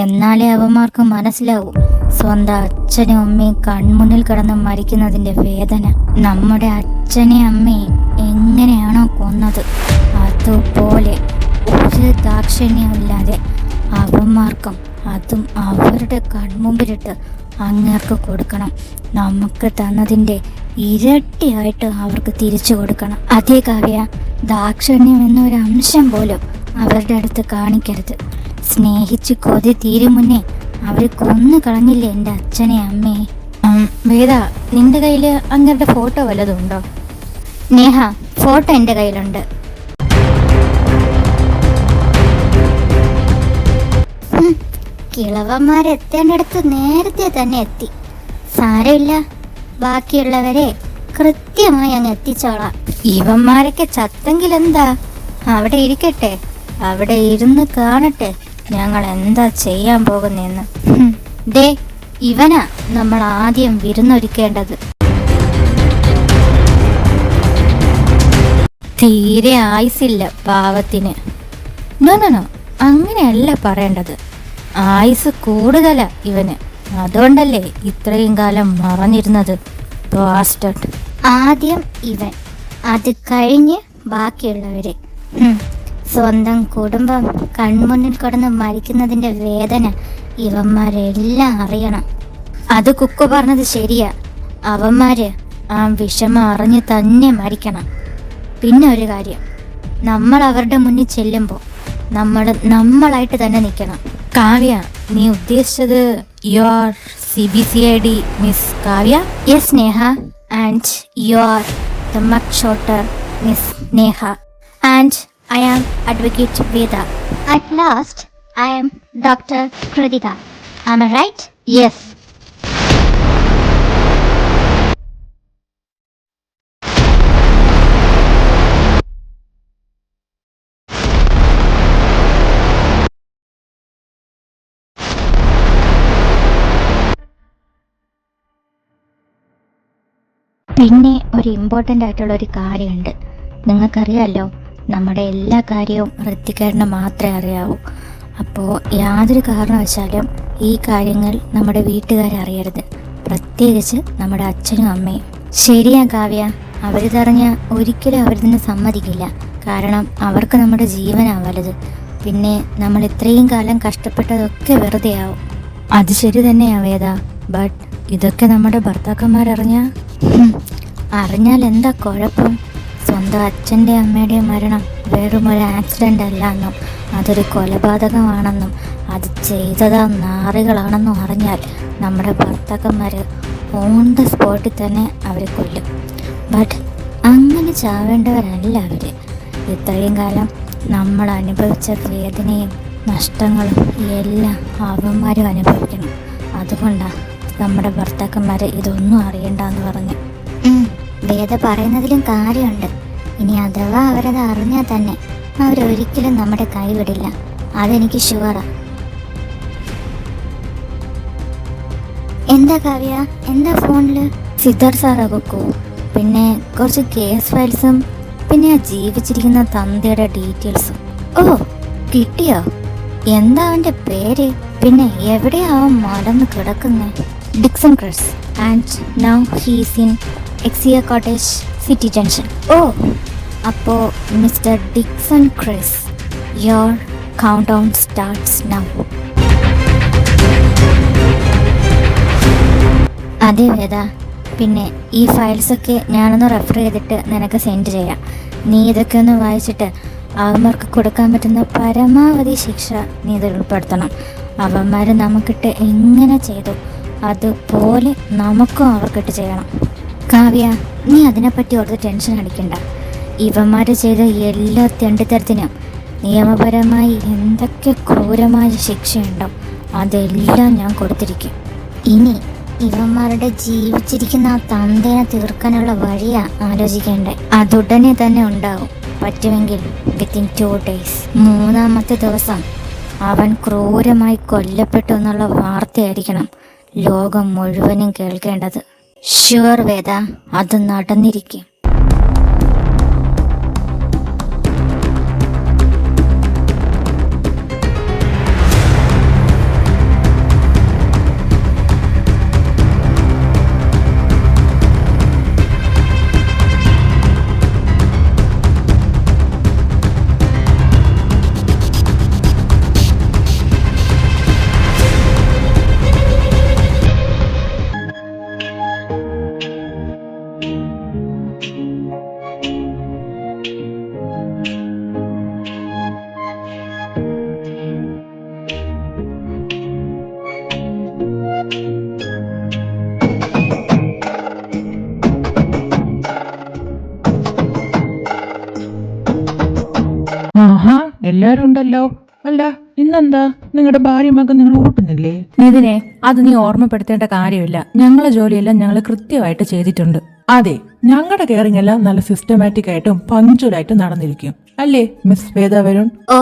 എന്നാലേ അവന്മാർക്ക് മനസ്സിലാവൂ സ്വന്തം അച്ഛനും അമ്മയും കൺമുന്നിൽ കിടന്ന് മരിക്കുന്നതിന്റെ വേദന. നമ്മുടെ അച്ഛനെയും അമ്മയും എങ്ങനെയാണോ കൊന്നത് അതുപോലെ ഒരു ദാക്ഷിണ്യമില്ലാതെ അവന്മാർക്കും അതും അവരുടെ കൺമുമ്പിലിട്ട് അങ്ങേർക്ക് കൊടുക്കണം. നമുക്ക് തന്നതിൻ്റെ ഇരട്ടിയായിട്ട് അവർക്ക് തിരിച്ചു കൊടുക്കണം. അതേ കാവ്യ, ദാക്ഷിണ്യം എന്നൊരു അംശം പോലും അവരുടെ അടുത്ത് കാണിക്കരുത്. സ്നേഹിച്ച് കൊതി തീരും മുന്നേ അവർ കൊന്നു കളഞ്ഞില്ലേ എൻ്റെ അച്ഛനെ അമ്മയെ. വേദ, നിന്റെ കയ്യിൽ അങ്ങേരുടെ ഫോട്ടോ വല്ലതും ഉണ്ടോ? നേഹ, ഫോട്ടോ എൻ്റെ കയ്യിലുണ്ട്. കിളവന്മാരെത്തേണ്ടടുത്ത് നേരത്തെ തന്നെ എത്തി. സാരമില്ല, ബാക്കിയുള്ളവരെ കൃത്യമായി അങ്ങ് എത്തിച്ചോളാം. ഇവന്മാരൊക്കെ ചത്തെങ്കിലെന്താ, അവിടെ ഇരിക്കട്ടെ, അവിടെ ഇരുന്ന് കാണട്ടെ ഞങ്ങൾ എന്താ ചെയ്യാൻ പോകുന്നെന്ന്. ദേ, ഇവനാ നമ്മൾ ആദ്യം വിരുന്നൊരുക്കേണ്ടത്. തീരെ ആയുസില്ല പാവത്തിന്. നോ, അങ്ങനെയല്ല പറയേണ്ടത്. ആയുസ് കൂടുതലാ ഇവന്, അതുകൊണ്ടല്ലേ ഇത്രയും കാലം മറഞ്ഞിരുന്നത്. ബാസ്റ്റർഡ്. ആദ്യം ഇവൻ, അത് കഴിഞ്ഞ് ബാക്കിയുള്ളവരെ. സ്വന്തം കുടുംബം കൺമുന്നിൽ കിടന്ന് മരിക്കുന്നതിന്റെ വേദന ഇവന്മാരെല്ലാം അറിയണം. അത് കുക്കു പറഞ്ഞത് ശരിയാ. അവന്മാര് ആ വിഷമം അറിഞ്ഞ് തന്നെ മരിക്കണം. പിന്നെ ഒരു കാര്യം, നമ്മൾ അവരുടെ മുന്നിൽ ചെല്ലുമ്പോൾ നമ്മളായിട്ട് തന്നെ നിൽക്കണം. കാവ്യ, നീ ഉദ്ദേശിച്ചത് your CBCID miss Kavya? Yes Neha, and you are the much shorter miss Neha, and I am Advocate Veda. At last, I am Dr. Kridika. Am I right? Yes. പിന്നെ ഒരു ഇമ്പോർട്ടൻ്റ് ആയിട്ടുള്ള ഒരു കാര്യമുണ്ട്. നിങ്ങൾക്കറിയാമല്ലോ, നമ്മുടെ എല്ലാ കാര്യവും ഋത്തിക്കേട്ടന് മാത്രമേ അറിയാവൂ. അപ്പോൾ യാതൊരു കാരണവശാലും ഈ കാര്യങ്ങൾ നമ്മുടെ വീട്ടുകാരെ അറിയരുത്, പ്രത്യേകിച്ച് നമ്മുടെ അച്ഛനും അമ്മയും. ശരിയാ കാവ്യ, അവരിതറിഞ്ഞ ഒരിക്കലും അവരിതിന് സമ്മതിക്കില്ല. കാരണം അവർക്ക് നമ്മുടെ ജീവനാണ് വലുത്. പിന്നെ നമ്മൾ ഇത്രയും കാലം കഷ്ടപ്പെട്ടതൊക്കെ വെറുതെ ആവും. അത് ശരി തന്നെയാ വേദ, ബട്ട് ഇതൊക്കെ നമ്മുടെ അറിഞ്ഞാൽ എന്താ കുഴപ്പം? സ്വന്തം അച്ഛൻ്റെ അമ്മയുടെയും മരണം വെറുമൊരു ആക്സിഡൻ്റ് അല്ലെന്നും അതൊരു കൊലപാതകമാണെന്നും അത് ചെയ്തതാ നാറികളാണെന്നും അറിഞ്ഞാൽ നമ്മുടെ ഭർത്താക്കന്മാർ ഓൺ ദ സ്പോട്ടിൽ തന്നെ അവരെ കൊല്ലും. ബട്ട് അങ്ങനെ ചാവേണ്ടവരല്ല അവർ. ഇത്രയും കാലം നമ്മൾ അനുഭവിച്ച വേദനയും നഷ്ടങ്ങളും എല്ലാം അവന്മാരും അനുഭവിക്കണം. അതുകൊണ്ടാണ് നമ്മുടെ ഭർത്താക്കന്മാർ ഇതൊന്നും അറിയണ്ടെന്ന് പറഞ്ഞു. വേദ പറയുന്നതിലും കാര്യമുണ്ട്. ഇനി അഥവാ അവരത് അറിഞ്ഞാൽ തന്നെ അവരൊരിക്കലും നമ്മുടെ കൈ വിടില്ല, അതെനിക്ക് ഷുവറാ. എന്താ കാവ്യ, എന്താ ഫോണില്? സിദ്ധാർത്ഥ് സാറാ കുക്കു. പിന്നെ കുറച്ച് കേസ് ഫയൽസും പിന്നെ ആ ജീവിച്ചിരിക്കുന്ന തന്തയുടെ ഡീറ്റെയിൽസും. ഓ, കിട്ടിയോ? എന്താ അവൻ്റെ പേര്? പിന്നെ എവിടെയാവും മടന്ന് കിടക്കുന്നേ? Dixon Chris, and now he's in Exia cottage, city junction. Oh, അപ്പോൾ mister Dixon Chris, your count down starts now. അതെ വേദ, പിന്നെ ഈ ഫയൽസൊക്കെ ഞാനൊന്ന് റെഫർ ചെയ്തിട്ട് നിനക്ക് സെൻഡ് ചെയ്യാം. നീ ഇതൊക്കെ ഒന്ന് വായിച്ചിട്ട് അവന്മാർക്ക് കൊടുക്കാൻ പറ്റുന്ന പരമാവധി ശിക്ഷ നീ ഇതിൽ ഉൾപ്പെടുത്തണം. അവന്മാർ നമുക്കിട്ട് എങ്ങനെ ചെയ്തു അതുപോലെ നമുക്കും അവർക്കിട്ട് ചെയ്യണം. കാവ്യ, നീ അതിനെപ്പറ്റി ഓർത്ത് ടെൻഷൻ അടിക്കണ്ട. ഇവന്മാർ ചെയ്ത എല്ലാ തെണ്ടിത്തരത്തിനും നിയമപരമായി എന്തൊക്കെ ക്രൂരമായ ശിക്ഷയുണ്ടോ അതെല്ലാം ഞാൻ കൊടുത്തിരിക്കും. ഇനി ഇവന്മാരുടെ ജീവിച്ചിരിക്കുന്ന ആ തന്തേനെ തീർക്കാനുള്ള വഴിയാ ആലോചിക്കേണ്ടേ. അതുടനെ തന്നെ ഉണ്ടാവും, പറ്റുമെങ്കിൽ വിത്തിൻ 2 days. 3-ാമത്തെ ദിവസം അവൻ ക്രൂരമായി കൊല്ലപ്പെട്ടു എന്നുള്ള വാർത്തയായിരിക്കണം ലോകം മുഴുവനും കേൾക്കേണ്ടത്. ഷുവർ വേദ, അത് നടന്നിരിക്കും. എല്ലാരും ഉണ്ടല്ലോ. അല്ല, ഇന്നെന്താ നിങ്ങളുടെ ഭാര്യമൊക്കെ നിങ്ങൾ കൂട്ടുന്നില്ലേ? ഇതിനെ അത് നീ ഓർമ്മപ്പെടുത്തേണ്ട കാര്യമില്ല. ഞങ്ങളെ ജോലിയെല്ലാം ഞങ്ങൾ കൃത്യമായിട്ട് ചെയ്തിട്ടുണ്ട്. അതെ, ഞങ്ങളുടെ കെയറിംഗ് എല്ലാം നല്ല സിസ്റ്റമാറ്റിക് ആയിട്ടും പങ്ക്ച്വലായിട്ടും നടന്നിരിക്കും. അല്ലേ മിസ് വേദ വരുൺ? ഓ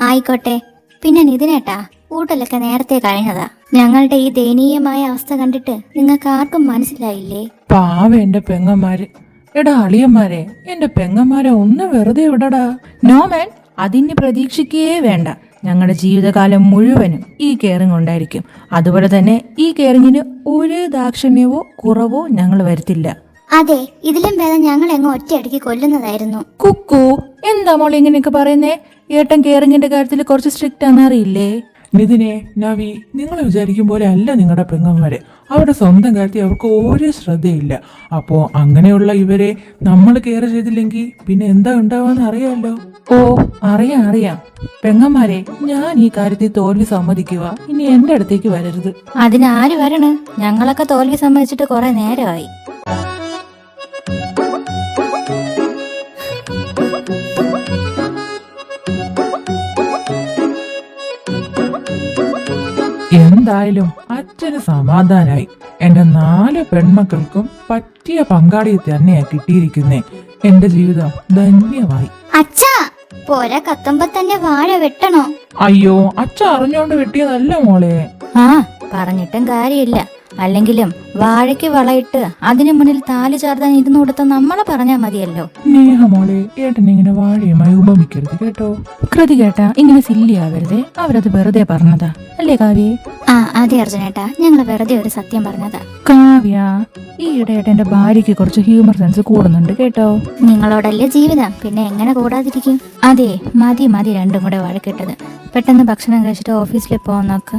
ആയിക്കോട്ടെ. പിന്നെ നിതിനേട്ടാ, കൂട്ടലൊക്കെ നേരത്തെ കഴിഞ്ഞതാ. ഞങ്ങളുടെ ഈ ദയനീയമായ അവസ്ഥ കണ്ടിട്ട് നിങ്ങൾക്ക് ആർക്കും മനസ്സിലായില്ലേ? പാവ എന്റെ പെങ്ങന്മാര്. എടാ അളിയന്മാരെ, എന്റെ പെങ്ങന്മാരെ ഒന്ന് വെറുതെ വിടടാ. നോമാൻ, അതിന് പ്രതീക്ഷിക്കേ വേണ്ട. ഞങ്ങളുടെ ജീവിതകാലം മുഴുവനും ഈ കെയറിംഗ് ഉണ്ടായിരിക്കും. അതുപോലെ തന്നെ ഈ കെയറിങ്ങിന് ഒരു ദാക്ഷിണ്യവോ കുറവോ ഞങ്ങൾ വരുത്തില്ല. അതെ, ഇതിലും ഭേദം ഞങ്ങൾ എങ്ങോ ഒറ്റയടിക്ക് കൊല്ലുന്നതായിരുന്നു. കുക്കു, എന്താ മോൾ ഇങ്ങനെയൊക്കെ പറയുന്നേ? ഏട്ടൻ കെയറിങ്ങിന്റെ കാര്യത്തിൽ കുറച്ച് സ്ട്രിക്റ്റ് ആണെന്നറിയില്ലേ? നിതിനെ, നവി, നിങ്ങൾ വിചാരിക്കും പോലെ അല്ല നിങ്ങളുടെ പെങ്ങന്മാര്. അവരുടെ സ്വന്തം കാര്യത്തിൽ അവർക്ക് ഒരു ശ്രദ്ധയില്ല. അപ്പോ അങ്ങനെയുള്ള ഇവരെ നമ്മൾ കെയർ ചെയ്തില്ലെങ്കിൽ പിന്നെ എന്താ ഉണ്ടാവാന്ന് അറിയാമല്ലോ. ഓ, അറിയാം. പെങ്ങന്മാരെ, ഞാൻ ഈ കാര്യത്തിൽ തോൽവി സമ്മതിക്കുക. ഇനി എന്റെ അടുത്തേക്ക് വരരുത്. അതിനാര് വരണ്? ഞങ്ങളൊക്കെ തോൽവി സമ്മതിച്ചിട്ട് കുറെ നേരമായി. എന്തായാലും അച്ഛന് സമാധാനായി. എന്റെ 4 പെൺമക്കൾക്കും പറ്റിയ പങ്കാളിയെ തന്നെയാ കിട്ടിയിരിക്കുന്നേ. എന്റെ ജീവിതം ധന്യമായി. അച്ഛാ, പോര കത്തുമ്പോ തന്നെ വാഴ വെട്ടണോ? അയ്യോ, അച്ഛ അറിഞ്ഞോണ്ട് വെട്ടിയതല്ല മോളെ. ആ, പറഞ്ഞിട്ടും കാര്യമില്ല. അല്ലെങ്കിലും വാഴയ്ക്ക് വളയിട്ട് അതിനു മുന്നിൽ താലി ചാർത്താൻ ഇരുന്നു കൊടുത്ത നമ്മളെ പറഞ്ഞാ മതിയല്ലോ. നേഹ മോളെ, ഏട്ടൻ ഇങ്ങനെ വാഴയുമായി ഉപമിക്കരുത് കേട്ടോ. കൃതി കേട്ടാ ഇങ്ങനെ സില്ലിയാവരുതേ. അവരത് വെറുതെ പറഞ്ഞതാ അല്ലേ കാവ്യ? ആ അതെ അർജുനേട്ടാ, ഞങ്ങൾ വെറുതെ ഒരു സത്യം പറഞ്ഞതാ. കാവ്യ, ഈയിടെ എന്റെ ഭാര്യയ്ക്ക് കുറച്ച് ഹ്യൂമർ സെൻസ് കൂടുന്നുണ്ട് കേട്ടോ. നിങ്ങളോടല്ലേ ജീവിതം, പിന്നെ എങ്ങനെ കൂടാതിരിക്കും? അതെ, മതി രണ്ടും കൂടെ വഴക്കിട്ടത്. പെട്ടെന്ന് ഭക്ഷണം കഴിച്ചിട്ട് ഓഫീസിൽ പോവാൻ നോക്ക്.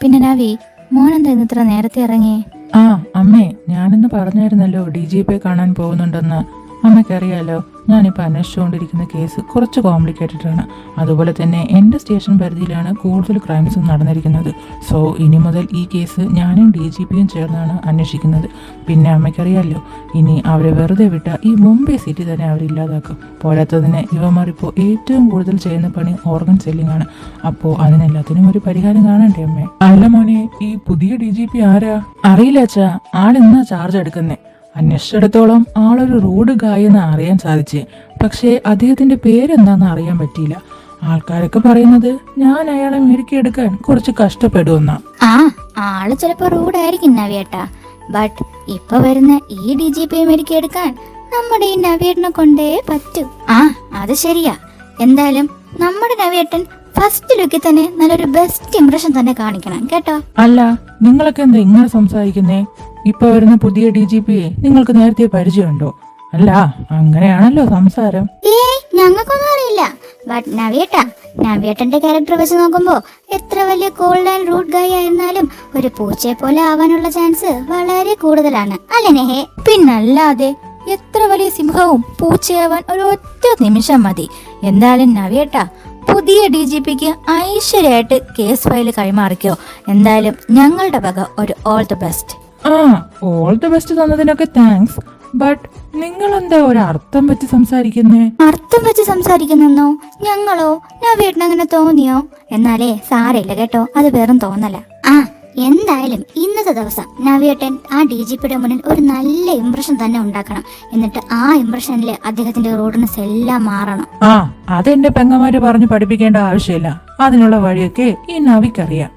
പിന്നെ നവി, മോനെന്താ ഇത്ര നേരത്തെ ഇറങ്ങി? ആ അമ്മേ, ഞാനിന്ന് പറഞ്ഞായിരുന്നല്ലോ DGP കാണാൻ പോകുന്നുണ്ടെന്ന്. അമ്മയ്ക്കറിയാലോ, ഞാനിപ്പോൾ അന്വേഷിച്ചുകൊണ്ടിരിക്കുന്ന കേസ് കുറച്ച് കോംപ്ലിക്കേറ്റഡ് ആണ്. അതുപോലെ തന്നെ എൻ്റെ സ്റ്റേഷൻ പരിധിയിലാണ് കൂടുതൽ ക്രൈംസും നടന്നിരിക്കുന്നത്. സോ ഇനി മുതൽ ഈ കേസ് ഞാനും DGPയും ചേർന്നാണ് അന്വേഷിക്കുന്നത്. പിന്നെ അമ്മയ്ക്കറിയാലോ, ഇനി അവരെ വെറുതെ വിട്ട ഈ മുംബൈ സിറ്റി തന്നെ അവരില്ലാതാക്കും. പോരാത്തതിന് ഇവന്മാരിപ്പോൾ ഏറ്റവും കൂടുതൽ ചെയ്യുന്ന പണി ഓർഗൻ സെല്ലിംഗ് ആണ്. അപ്പോൾ അതിനെല്ലാത്തിനും ഒരു പരിഹാരം കാണണ്ടേ അമ്മേ? അല്ല മോനെ, ഈ പുതിയ DGP ആരാ? അറിയില്ല അച്ഛാ, ആളെന്നാ ചാർജ് എടുക്കുന്നേ? അന്വേഷിച്ചിടത്തോളം ആളൊരു റൂഡ് ഗായെന്ന് അറിയാൻ സാധിച്ചേ. പക്ഷേ അദ്ദേഹത്തിന്റെ പേരെന്താന്ന് അറിയാൻ പറ്റിയില്ല. ആൾക്കാരൊക്കെ പറയുന്നത് ഞാൻ അയാളെ മെരുക്കിയെടുക്കാൻ കുറച്ച് കഷ്ടപ്പെടുമെന്നാ. ആ, ആള് ചിലപ്പോ റൂഡായിരിക്കും നവിയേട്ടാ. ബട്ട് ഇപ്പൊ വരുന്ന ഈ DGP മെരുക്കിയെടുക്കാൻ നമ്മുടെ ഈ നവിയേട്ടനെ കൊണ്ടേ പറ്റൂ. ആ അത് ശരിയാ. എന്തായാലും നമ്മുടെ നവിയേട്ടൻ ഫസ്റ്റ് ലുക്കിൽ തന്നെ നല്ലൊരു ബെസ്റ്റ് ഇംപ്രഷൻ തന്നെ കാണിക്കണം കേട്ടോ. അല്ല, നിങ്ങളൊക്കെ എന്താ ഇങ്ങനെ സംസാരിക്കുന്നേ? ഇപ്പൊ വരുന്ന പുതിയ DGPയെ നിങ്ങൾക്ക് നേരത്തെ പരിചയമുണ്ടോ? അല്ല, അങ്ങനെയാണല്ലോ സംസാരം. ഞങ്ങൾക്കൊന്നും അറിയില്ല. ബട്ട് നവിയേട്ടന്റെ ക്യാരക്ടർ വെച്ച് നോക്കുമ്പോ എത്ര വലിയ കോൾഡ് ആൻഡ് റൂഡ് ഗായ് ആയിരുന്നാലും ഒരു പൂച്ചയെ പോലെ ആവാനുള്ള ചാൻസ് വളരെ കൂടുതലാണ് അല്ലേ നെഹേ? പിന്നല്ലാതെ, എത്ര വലിയ സിംഹവും പൂച്ചയാവാൻ ഒരു ഒറ്റ നിമിഷം മതി. എന്തായാലും നവിയേട്ടാ, പുതിയ DGPക്ക് ഐശ്വര്യമായിട്ട് കേസ് ഫയൽ കൈമാറിക്കോ. എന്തായാലും ഞങ്ങളുടെ വക ഒരു ഓൾ ദി ബെസ്റ്റ്. ആ, ഓൾ ദി ബെസ്റ്റ് തന്നതിനൊക്കെ താങ്ക്സ്. ബട്ട് നിങ്ങൾ എന്താ ഒരു അർത്ഥം വെച്ച് സംസാരിക്കുന്നേ? അർത്ഥം വെച്ച് സംസാരിക്കുന്നെന്നോ? ഞങ്ങളോ? നവിയേട്ടൻ അങ്ങനെ തോന്നിയോ? എന്നാലേ സാരയില്ല കേട്ടോ, അത് വെറും തോന്നല. ആ എന്തായാലും ഇന്നത്തെ ദിവസം നവിയേട്ടൻ ആ DGPയുടെ മുന്നിൽ ഒരു നല്ല ഇംപ്രഷൻ തന്നെ ഉണ്ടാക്കണം. എന്നിട്ട് ആ ഇംപ്രഷനിൽ അദ്ദേഹത്തിന്റെ റൂഡ്നെസ് എല്ലാം മാറണം. ആ, അതെന്റെ പെങ്ങന്മാര് പറഞ്ഞു പഠിപ്പിക്കേണ്ട ആവശ്യമില്ല. അതിനുള്ള വഴിയൊക്കെ ഈ നവിക്കറിയാം.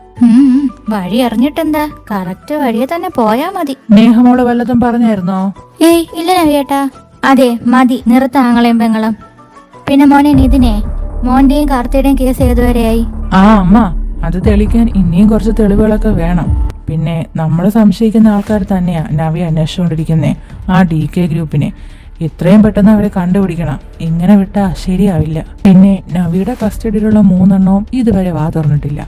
വഴി അറിഞ്ഞിട്ടെന്താ, കറക്റ്റ് വഴിയെ തന്നെ പോയാ മതി. നേഹമോള് വല്ലതും പറഞ്ഞായിരുന്നോ? ഏയ് ഇല്ല നവിയേട്ടാ. അതെ, മതി നിർത്ത ആങ്ങളെയും പെങ്ങളും. പിന്നെ മോനെ നിതിനെ, മോന്റെയും കാർത്തിയുടെയും കേസ് ഏതുവരെയായി? ആ അമ്മ, അത് തെളിയിക്കാൻ ഇനിയും കുറച്ച് തെളിവുകളൊക്കെ വേണം. പിന്നെ നമ്മൾ സംശയിക്കുന്ന ആൾക്കാർ തന്നെയാ നവി അന്വേഷിച്ചുകൊണ്ടിരിക്കുന്നേ, ആ DK ഗ്രൂപ്പിനെ. ഇത്രയും പെട്ടെന്ന് അവരെ കണ്ടുപിടിക്കണം. ഇങ്ങനെ വിട്ടാ ശരിയാവില്ല. പിന്നെ നവിയുടെ കസ്റ്റഡിയിലുള്ള 3 എണ്ണവും ഇതുവരെ വാ തുറന്നിട്ടില്ല.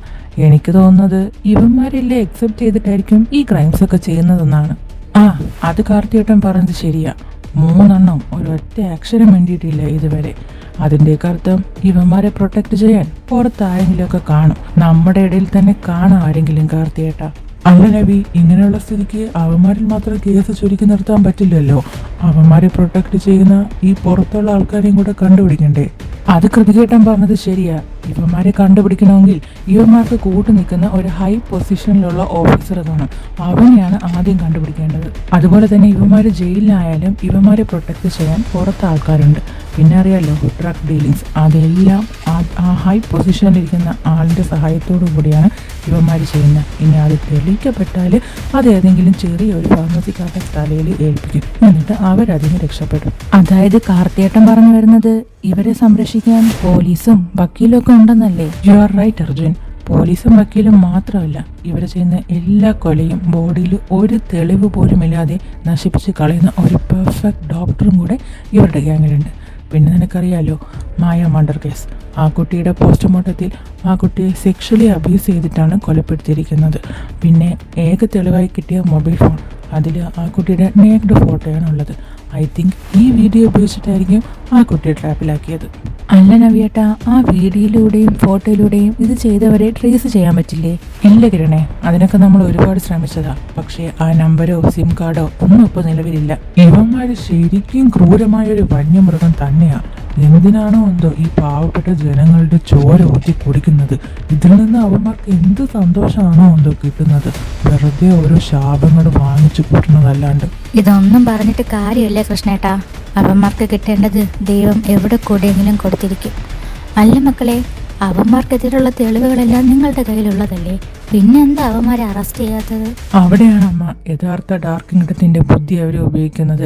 എനിക്ക് തോന്നുന്നത് ഇവന്മാരെല്ലാം എക്സെപ്റ്റ് ചെയ്തിട്ടായിരിക്കും ഈ ക്രൈംസ് ഒക്കെ ചെയ്യുന്നതെന്നാണ്. ആ, അത് കാർത്തിയേട്ടൻ പറഞ്ഞത് ശരിയാ. 3 എണ്ണം ഒരൊറ്റ അക്ഷരം വേണ്ടിയിട്ടില്ല ഇതുവരെ. അതിൻ്റെയൊക്കെ അർത്ഥം ഇവന്മാരെ പ്രൊട്ടക്ട് ചെയ്യാൻ പുറത്ത് ആരെങ്കിലും ഒക്കെ കാണും. നമ്മുടെ ഇടയിൽ തന്നെ കാണാം ആരെങ്കിലും കാർത്തിയേട്ടാ. അല്ല നബി, ഇങ്ങനെയുള്ള സ്ഥിതിക്ക് അവന്മാരിൽ മാത്രം കേസ് ചുരുക്കി നിർത്താൻ പറ്റില്ലല്ലോ. അവന്മാരെ പ്രൊട്ടക്ട് ചെയ്യുന്ന ഈ പുറത്തുള്ള ആൾക്കാരെയും കൂടെ കണ്ടുപിടിക്കണ്ടേ? അത് കൃതികേട്ടൻ പറഞ്ഞത് ശരിയാ. ഇവന്മാരെ കണ്ടുപിടിക്കണമെങ്കിൽ ഇവന്മാർക്ക് കൂട്ടു നിൽക്കുന്ന ഒരു ഹൈ പൊസിഷനിലുള്ള ഓഫീസർ വേണം. അവനെയാണ് ആദ്യം കണ്ടുപിടിക്കേണ്ടത്. അതുപോലെ തന്നെ ഇവന്മാർ ജയിലിലായാലും ഇവന്മാരെ പ്രൊട്ടക്ട് ചെയ്യാൻ പുറത്ത് ആൾക്കാരുണ്ട്. പിന്നെ അറിയാലോ, ഡ്രഗ് ഡീലിങ്സ്, അതെല്ലാം ആ ഹൈ പൊസിഷനിലിരിക്കുന്ന ആളിൻ്റെ സഹായത്തോടു കൂടിയാണ് ഇവന്മാർ ചെയ്യുന്നത്. ഇനി അത് തെളിയിക്കപ്പെട്ടാൽ അത് ഏതെങ്കിലും ചെറിയൊരു ഫാർമസിക്കാരുടെ തലയിൽ ഏൽപ്പിക്കും, എന്നിട്ട് അവരതിന് രക്ഷപ്പെടും. അതായത് കാർത്തിയേട്ടൻ പറഞ്ഞു വരുന്നത് ഇവരെ സംരക്ഷിക്കാൻ പോലീസും വക്കീലും ഒക്കെ ഉണ്ടെന്നല്ലേ? You are right Arjun. പോലീസും വക്കീലും മാത്രമല്ല, ഇവർ ചെയ്യുന്ന എല്ലാ കൊലയും ബോഡിയിൽ ഒരു തെളിവ് പോലും ഇല്ലാതെ നശിപ്പിച്ച് കളയുന്ന ഒരു പെർഫെക്റ്റ് ഡോക്ടറും കൂടെ ഇവരുടെ ഗ്യാങ്ങിലുണ്ട്. പിന്നെ നിനക്കറിയാലോ, മായ മർഡർ കേസ്. ആ കുട്ടിയുടെ പോസ്റ്റ്മോർട്ടത്തിൽ ആ കുട്ടിയെ സെക്ഷലി അബ്യൂസ് ചെയ്തിട്ടാണ് കൊലപ്പെടുത്തിയിരിക്കുന്നത്. പിന്നെ ഏക തെളിവായി കിട്ടിയ മൊബൈൽ ഫോൺ, അതിൽ ആ കുട്ടിയുടെ നേക്ഡ് ഫോട്ടോയാണ് ഉള്ളത്. ഐ തിങ്ക് ഈ വീഡിയോ ഉപയോഗിച്ചിട്ടായിരിക്കും ആ കുട്ടിയെ ട്രാപ്പിലാക്കിയത്. അല്ല നവിയേട്ടാ, ആ വീഡിയോയിലൂടെയും ഫോട്ടോയിലൂടെയും ഇത് ചെയ്തവരെ ട്രേസ് ചെയ്യാൻ പറ്റില്ലേ? ഇല്ല കിരണേ, അതിനൊക്കെ നമ്മൾ ഒരുപാട് ശ്രമിച്ചതാ. പക്ഷേ ആ നമ്പരോ സിം കാർഡോ ഒന്നും ഇപ്പോൾ നിലവിലില്ല. ഇവന്മാര് ശരിക്കും ക്രൂരമായ ഒരു വന്യമൃഗം തന്നെയാ. എന്തിനാണോ എന്തോ ഈ പാവപ്പെട്ട ജനങ്ങളുടെ ചോര ഊറ്റി കുടിക്കുന്നത്. ഇതിൽ നിന്ന് അവന്മാർക്ക് എന്ത് സന്തോഷമാണോ എന്തോ കിട്ടുന്നത്. വെറുതെ ഓരോ ശാപങ്ങൾ വാങ്ങിച്ചു കൂട്ടുന്നതല്ലാണ്ട്. ഇതൊന്നും പറഞ്ഞിട്ട് കാര്യമില്ല കൃഷ്ണേട്ടാ. അവന്മാർക്ക് കിട്ടേണ്ടത് ദൈവം എവിടെ കൂടെയെങ്കിലും കൊടുത്തിരിക്കും. അല്ല മക്കളെ, അവന്മാർക്കെതിരുള്ള തെളിവുകളെല്ലാം നിങ്ങളുടെ കയ്യിലുള്ളതല്ലേ? പിന്നെന്താ അവന്മാരെ അറസ്റ്റ് ചെയ്യാത്തത്? അവിടെയാണ് അമ്മ യഥാർത്ഥ ഡാർക്ക് കിങ്ഡത്തിന്റെ ബുദ്ധി അവർ ഉപയോഗിക്കുന്നത്.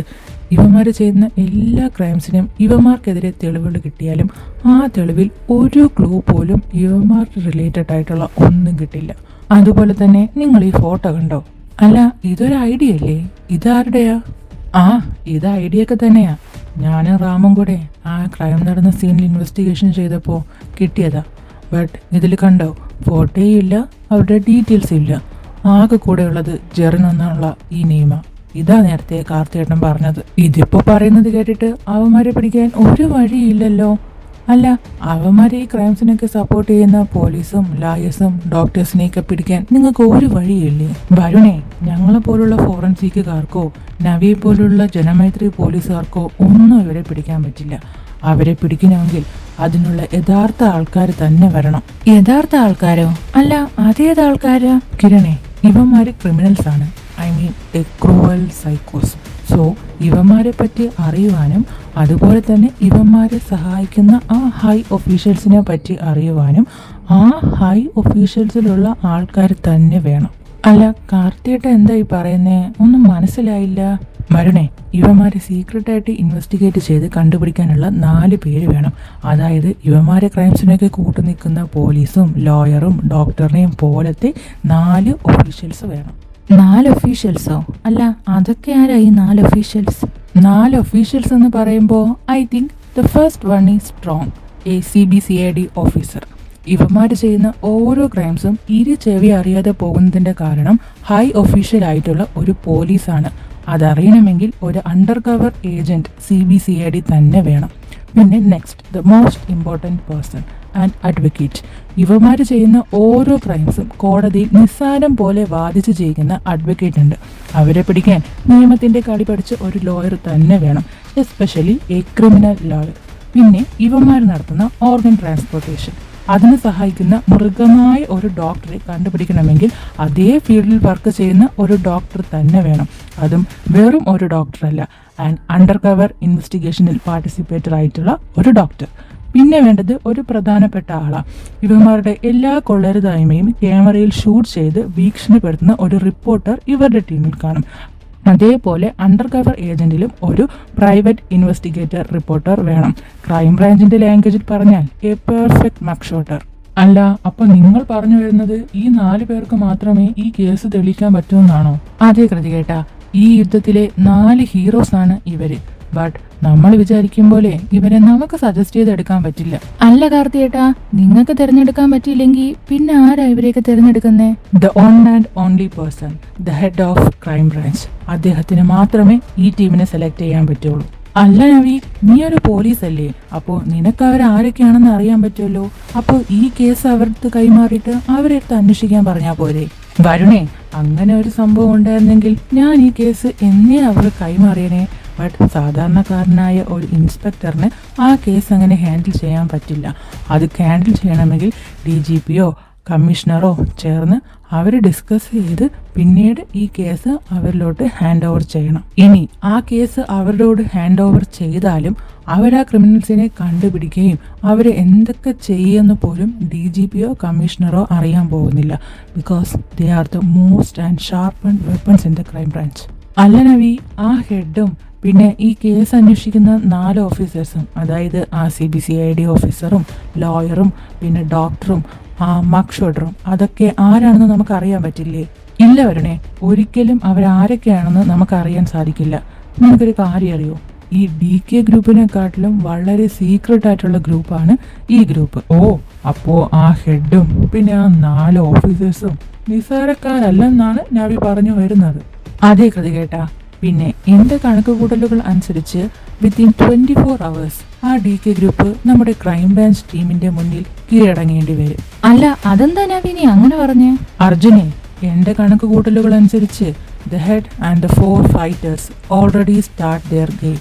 ഇവന്മാർ ചെയ്യുന്ന എല്ലാ ക്രൈംസിനും ഇവന്മാർക്കെതിരെ തെളിവുകൾ കിട്ടിയാലും ആ തെളിവിൽ ഒരു ക്ലൂ പോലും ഇവന്മാർക്ക് റിലേറ്റഡ് ആയിട്ടുള്ള ഒന്നും കിട്ടില്ല. അതുപോലെ തന്നെ നിങ്ങൾ ഈ ഫോട്ടോ കണ്ടോ? അല്ല, ഇതൊരു ഐഡിയ അല്ലേ? ഇതാരുടെയാ? ആ, ഇത് ഐഡിയ ഒക്കെ തന്നെയാ. ഞാനും റാമും കൂടെ ആ ക്രൈം നടന്ന സീനിൽ ഇൻവെസ്റ്റിഗേഷൻ ചെയ്തപ്പോൾ കിട്ടിയതാ. ബട്ട് ഇതിൽ കണ്ടോ, ഫോട്ടോയും ഇല്ല, അവരുടെ ഡീറ്റെയിൽസും ഇല്ല. ആകെ കൂടെ ഉള്ളത് ജെറിൻ എന്നുള്ള ഈ നെയ്മ. ഇതാ നേരത്തെ കാർത്തിയേട്ടൻ പറഞ്ഞത്. ഇതിപ്പോ പറയുന്നത് കേട്ടിട്ട് അവന്മാരെ പിടിക്കാൻ ഒരു വഴിയില്ലല്ലോ. അല്ല, അവന്മാരെ ഈ ക്രൈംസിനൊക്കെ സപ്പോർട്ട് ചെയ്യുന്ന പോലീസും ലായേഴ്സും ഡോക്ടേഴ്സിനെയൊക്കെ പിടിക്കാൻ നിങ്ങൾക്ക് ഒരു വഴിയില്ലേ? വരുണേ, ഞങ്ങളെ പോലുള്ള ഫോറൻസിക്കുകാർക്കോ നവിയെ പോലുള്ള ജനമൈത്രി പോലീസുകാർക്കോ ഒന്നും ഇവരെ പിടിക്കാൻ പറ്റില്ല. അവരെ പിടിക്കണമെങ്കിൽ അതിനുള്ള യഥാർത്ഥ ആൾക്കാർ തന്നെ വരണം. യഥാർത്ഥ ആൾക്കാരോ? അല്ല, അതേത് ആൾക്കാരാ? കിരണേ, ഇവന്മാര് ക്രിമിനൽസ് ആണ്. ഐ മീൻ എ ക്രൂവൽ സൈക്കോസ്. സോ ഇവന്മാരെ പറ്റി അറിയുവാനും അതുപോലെ തന്നെ ഇവന്മാരെ സഹായിക്കുന്ന ആ ഹൈ ഒഫീഷ്യൽസിനെ പറ്റി അറിയുവാനും ആ ഹൈ ഒഫീഷ്യൽസിലുള്ള ആൾക്കാർ തന്നെ വേണം. അല്ല, കാർത്തിയേട്ട എന്താ ഈ പറയുന്നേ? ഒന്നും മനസ്സിലായില്ല. വരുണേ, ഇവന്മാരെ സീക്രട്ടായിട്ട് ഇൻവെസ്റ്റിഗേറ്റ് ചെയ്ത് കണ്ടുപിടിക്കാനുള്ള 4 പേര് വേണം. അതായത് ഇവന്മാരെ ക്രൈംസിനൊക്കെ കൂട്ടു നിൽക്കുന്ന പോലീസും ലോയറും ഡോക്ടറിനെയും പോലത്തെ 4 ഒഫീഷ്യൽസ് വേണം. 4 ഒഫീഷ്യൽസോ? അല്ല, അതൊക്കെ ആരാ ഈ 4 ഒഫീഷ്യൽസ്? 4 ഒഫീഷ്യൽസ് എന്ന് പറയുമ്പോൾ I think the first one is strong, A CBCID officer. ഇവന്മാർ ചെയ്യുന്ന ഓരോ ക്രൈംസും ചെവി അറിയാതെ പോകുന്നതിൻ്റെ കാരണം ഹൈ ഒഫീഷ്യൽ ആയിട്ടുള്ള ഒരു പോലീസാണ്. അതറിയണമെങ്കിൽ ഒരു അണ്ടർ കവർ ഏജന്റ് CBCID തന്നെ വേണം. പിന്നെ next, the most important person and advocate. ഇവന്മാർ ചെയ്യുന്ന ഓരോ ക്രൈംസും കോടതിയിൽ നിസ്സാരം പോലെ വാദിച്ച് ചെയ്യുന്ന അഡ്വക്കേറ്റ് ഉണ്ട്. അവരെ പിടിക്കാൻ നിയമത്തിൻ്റെ കളി പഠിച്ച ഒരു ലോയർ തന്നെ വേണം, എസ്പെഷ്യലി എ ക്രിമിനൽ ലോയർ. പിന്നെ ഇവന്മാർ നടത്തുന്ന ഓർഗൻ ട്രാൻസ്പോർട്ടേഷൻ, അതിന് സഹായിക്കുന്ന മൃഗമായ ഒരു ഡോക്ടറെ കണ്ടുപിടിക്കണമെങ്കിൽ അതേ ഫീൽഡിൽ വർക്ക് ചെയ്യുന്ന ഒരു ഡോക്ടർ തന്നെ വേണം. അതും വെറും ഒരു ഡോക്ടറല്ല, ആൻഡ് അണ്ടർ കവർ ഇൻവെസ്റ്റിഗേഷനിൽ പാർട്ടിസിപ്പേറ്റർ ആയിട്ടുള്ള ഒരു ഡോക്ടർ. പിന്നെ വേണ്ടത് ഒരു പ്രധാനപ്പെട്ട ആളാണ്. ഇവന്മാരുടെ എല്ലാ കൊള്ളരുതായ്മയും ക്യാമറയിൽ ഷൂട്ട് ചെയ്ത് ഭീഷണിപ്പെടുത്തുന്ന ഒരു റിപ്പോർട്ടർ ഇവരുടെ ടീമിൽ കാണും. അതേപോലെ അണ്ടർ കവർ ഏജന്റിലും ഒരു പ്രൈവറ്റ് ഇൻവെസ്റ്റിഗേറ്റർ റിപ്പോർട്ടർ വേണം. ക്രൈം ബ്രാഞ്ചിന്റെ ലാംഗ്വേജിൽ പറഞ്ഞാൽ എ പെർഫെക്റ്റ് മക്ക് ഷോട്ടർ. അല്ല, അപ്പൊ നിങ്ങൾ പറഞ്ഞു വരുന്നത് ഈ 4 പേർക്ക് മാത്രമേ ഈ കേസ് തെളിയിക്കാൻ പറ്റുമെന്നാണോ? അതേ കൃതികേട്ടാ, ഈ യുദ്ധത്തിലെ 4 ഹീറോസ് ആണ് ഇവര്. ബട്ട് നമ്മൾ വിചാരിക്കും പോലെ ഇവരെ നമുക്ക് സജസ്റ്റ് ചെയ്തെടുക്കാൻ പറ്റില്ല. അല്ല കാർത്തിയേട്ടാ, നിങ്ങൾക്ക് തിരഞ്ഞെടുക്കാൻ പറ്റിയില്ലെങ്കിൽ പിന്നെ ആരാ ഇവരെയൊക്കെ തിരഞ്ഞെടുക്കുന്നേ? The one and only person, the head of crime branch. അദ്ദേഹത്തിന് മാത്രമേ ഈ ടീമിനെ സെലക്ട് ചെയ്യാൻ പറ്റുള്ളൂ. അല്ല നവി, നീ ഒരു പോലീസ് അല്ലേ? അപ്പോൾ നിനക്ക് അവർ ആരൊക്കെയാണെന്ന് അറിയാൻ പറ്റുമല്ലോ. അപ്പോൾ ഈ കേസ് അവർക്ക് കൈമാറിയിട്ട് അവരെടുത്ത് അന്വേഷിക്കാൻ പറഞ്ഞാൽ പോരെ? വരുണേ, അങ്ങനെ ഒരു സംഭവം ഉണ്ടായിരുന്നെങ്കിൽ ഞാൻ ഈ കേസ് എന്നേ അവർക്ക് കൈമാറിയനെ. ബട്ട് സാധാരണക്കാരനായ ഒരു ഇൻസ്പെക്ടറിന് ആ കേസ് അങ്ങനെ ഹാൻഡിൽ ചെയ്യാൻ പറ്റില്ല. അത് ഹാൻഡിൽ ചെയ്യണമെങ്കിൽ DGPയോ കമ്മീഷണറോ ചേർന്ന് അവർ ഡിസ്കസ് ചെയ്ത് പിന്നീട് ഈ കേസ് അവരിലോട്ട് ഹാൻഡ് ഓവർ ചെയ്യണം. ഇനി ആ കേസ് അവരോട് ഹാൻഡ് ഓവർ ചെയ്താലും അവരാ ക്രിമിനൽസിനെ കണ്ടുപിടിക്കുകയും അവരെ എന്തൊക്കെ ചെയ്യുമെന്ന് പോലും DGPയോ കമ്മീഷണറോ അറിയാൻ പോകുന്നില്ല. Because they are the most and sharpen weapons in the crime branch. അല്ല നവി, ആ ഹെഡും പിന്നെ ഈ കേസ് അന്വേഷിക്കുന്ന 4 ഓഫീസേഴ്സും, അതായത് ആ CBCID ഓഫീസറും ലോയറും പിന്നെ ഡോക്ടറും ആ മക്ഷോഡറും, അതൊക്കെ ആരാണെന്ന് നമുക്ക് അറിയാൻ പറ്റില്ലേ? ഇല്ല വരുണേ, ഒരിക്കലും അവരാരൊക്കെയാണെന്ന് നമുക്ക് അറിയാൻ സാധിക്കില്ല. നമുക്കൊരു കാര്യം അറിയോ, ഈ DK ഗ്രൂപ്പിനെക്കാട്ടിലും വളരെ സീക്രട്ട് ആയിട്ടുള്ള ഗ്രൂപ്പാണ് ഈ ഗ്രൂപ്പ്. ഓ, അപ്പോ ആ ഹെഡും പിന്നെ ആ 4 ഓഫീസേഴ്സും നിസ്സാരക്കാരല്ലെന്നാണ് നവി പറഞ്ഞു വരുന്നത്. അതേ കൃതി കേട്ടാ. പിന്നെ എന്റെ കണക്കുകൂട്ടലുകൾ അനുസരിച്ച് വിത്തിൻ 24 hours ആ DK ഗ്രൂപ്പ് നമ്മുടെ ക്രൈം ബ്രാഞ്ച് ടീമിന്റെ മുന്നിൽ കീഴടങ്ങേണ്ടി വരും. അല്ല, അതെന്താ നവീനി അങ്ങനെ പറഞ്ഞേ? അർജുനെ, എന്റെ കണക്കുകൂട്ടലുകൾ അനുസരിച്ച് the head and the 4 fighters already start their game.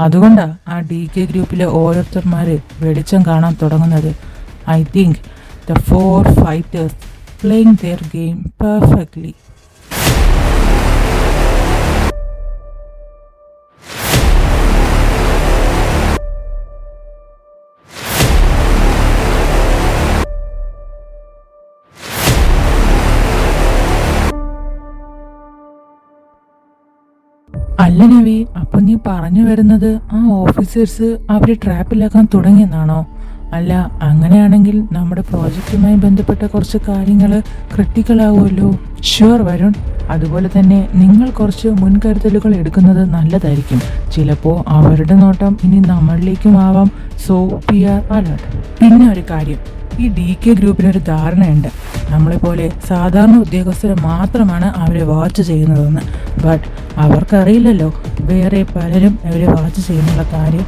അതുകൊണ്ടാ ആ DK ഗ്രൂപ്പിലെ ഓരോരുത്തർമാര് വെളിച്ചം കാണാൻ തുടങ്ങുന്നത്. I think the 4 fighters playing their game perfectly. അല്ല നവി, അപ്പൊ നീ പറഞ്ഞു വരുന്നത് ആ ഓഫീസേഴ്സ് അവരെ ട്രാപ്പിലാക്കാൻ തുടങ്ങിയെന്നാണോ? അല്ല, അങ്ങനെയാണെങ്കിൽ നമ്മുടെ പ്രോജക്റ്റുമായി ബന്ധപ്പെട്ട കുറച്ച് കാര്യങ്ങൾ ക്രിട്ടിക്കലാവുമല്ലോ. ഷുവർ വരുൺ, അതുപോലെ തന്നെ നിങ്ങൾ കുറച്ച് മുൻകരുതലുകൾ എടുക്കുന്നത് നല്ലതായിരിക്കും. ചിലപ്പോൾ അവരുടെ നോട്ടം ഇനി നമ്മളിലേക്കും ആവാം. So PR alert. പിന്നെ ഒരു കാര്യം, ഈ DK ഗ്രൂപ്പിനൊരു ധാരണയുണ്ട്, നമ്മളെപ്പോലെ സാധാരണ ഉദ്യോഗസ്ഥരെ മാത്രമാണ് അവരെ വാച്ച് ചെയ്യുന്നതെന്ന്. ബട്ട് അവർക്കറിയില്ലല്ലോ വേറെ പലരും അവരെ വാച്ച് ചെയ്യുന്നുള്ള കാര്യം.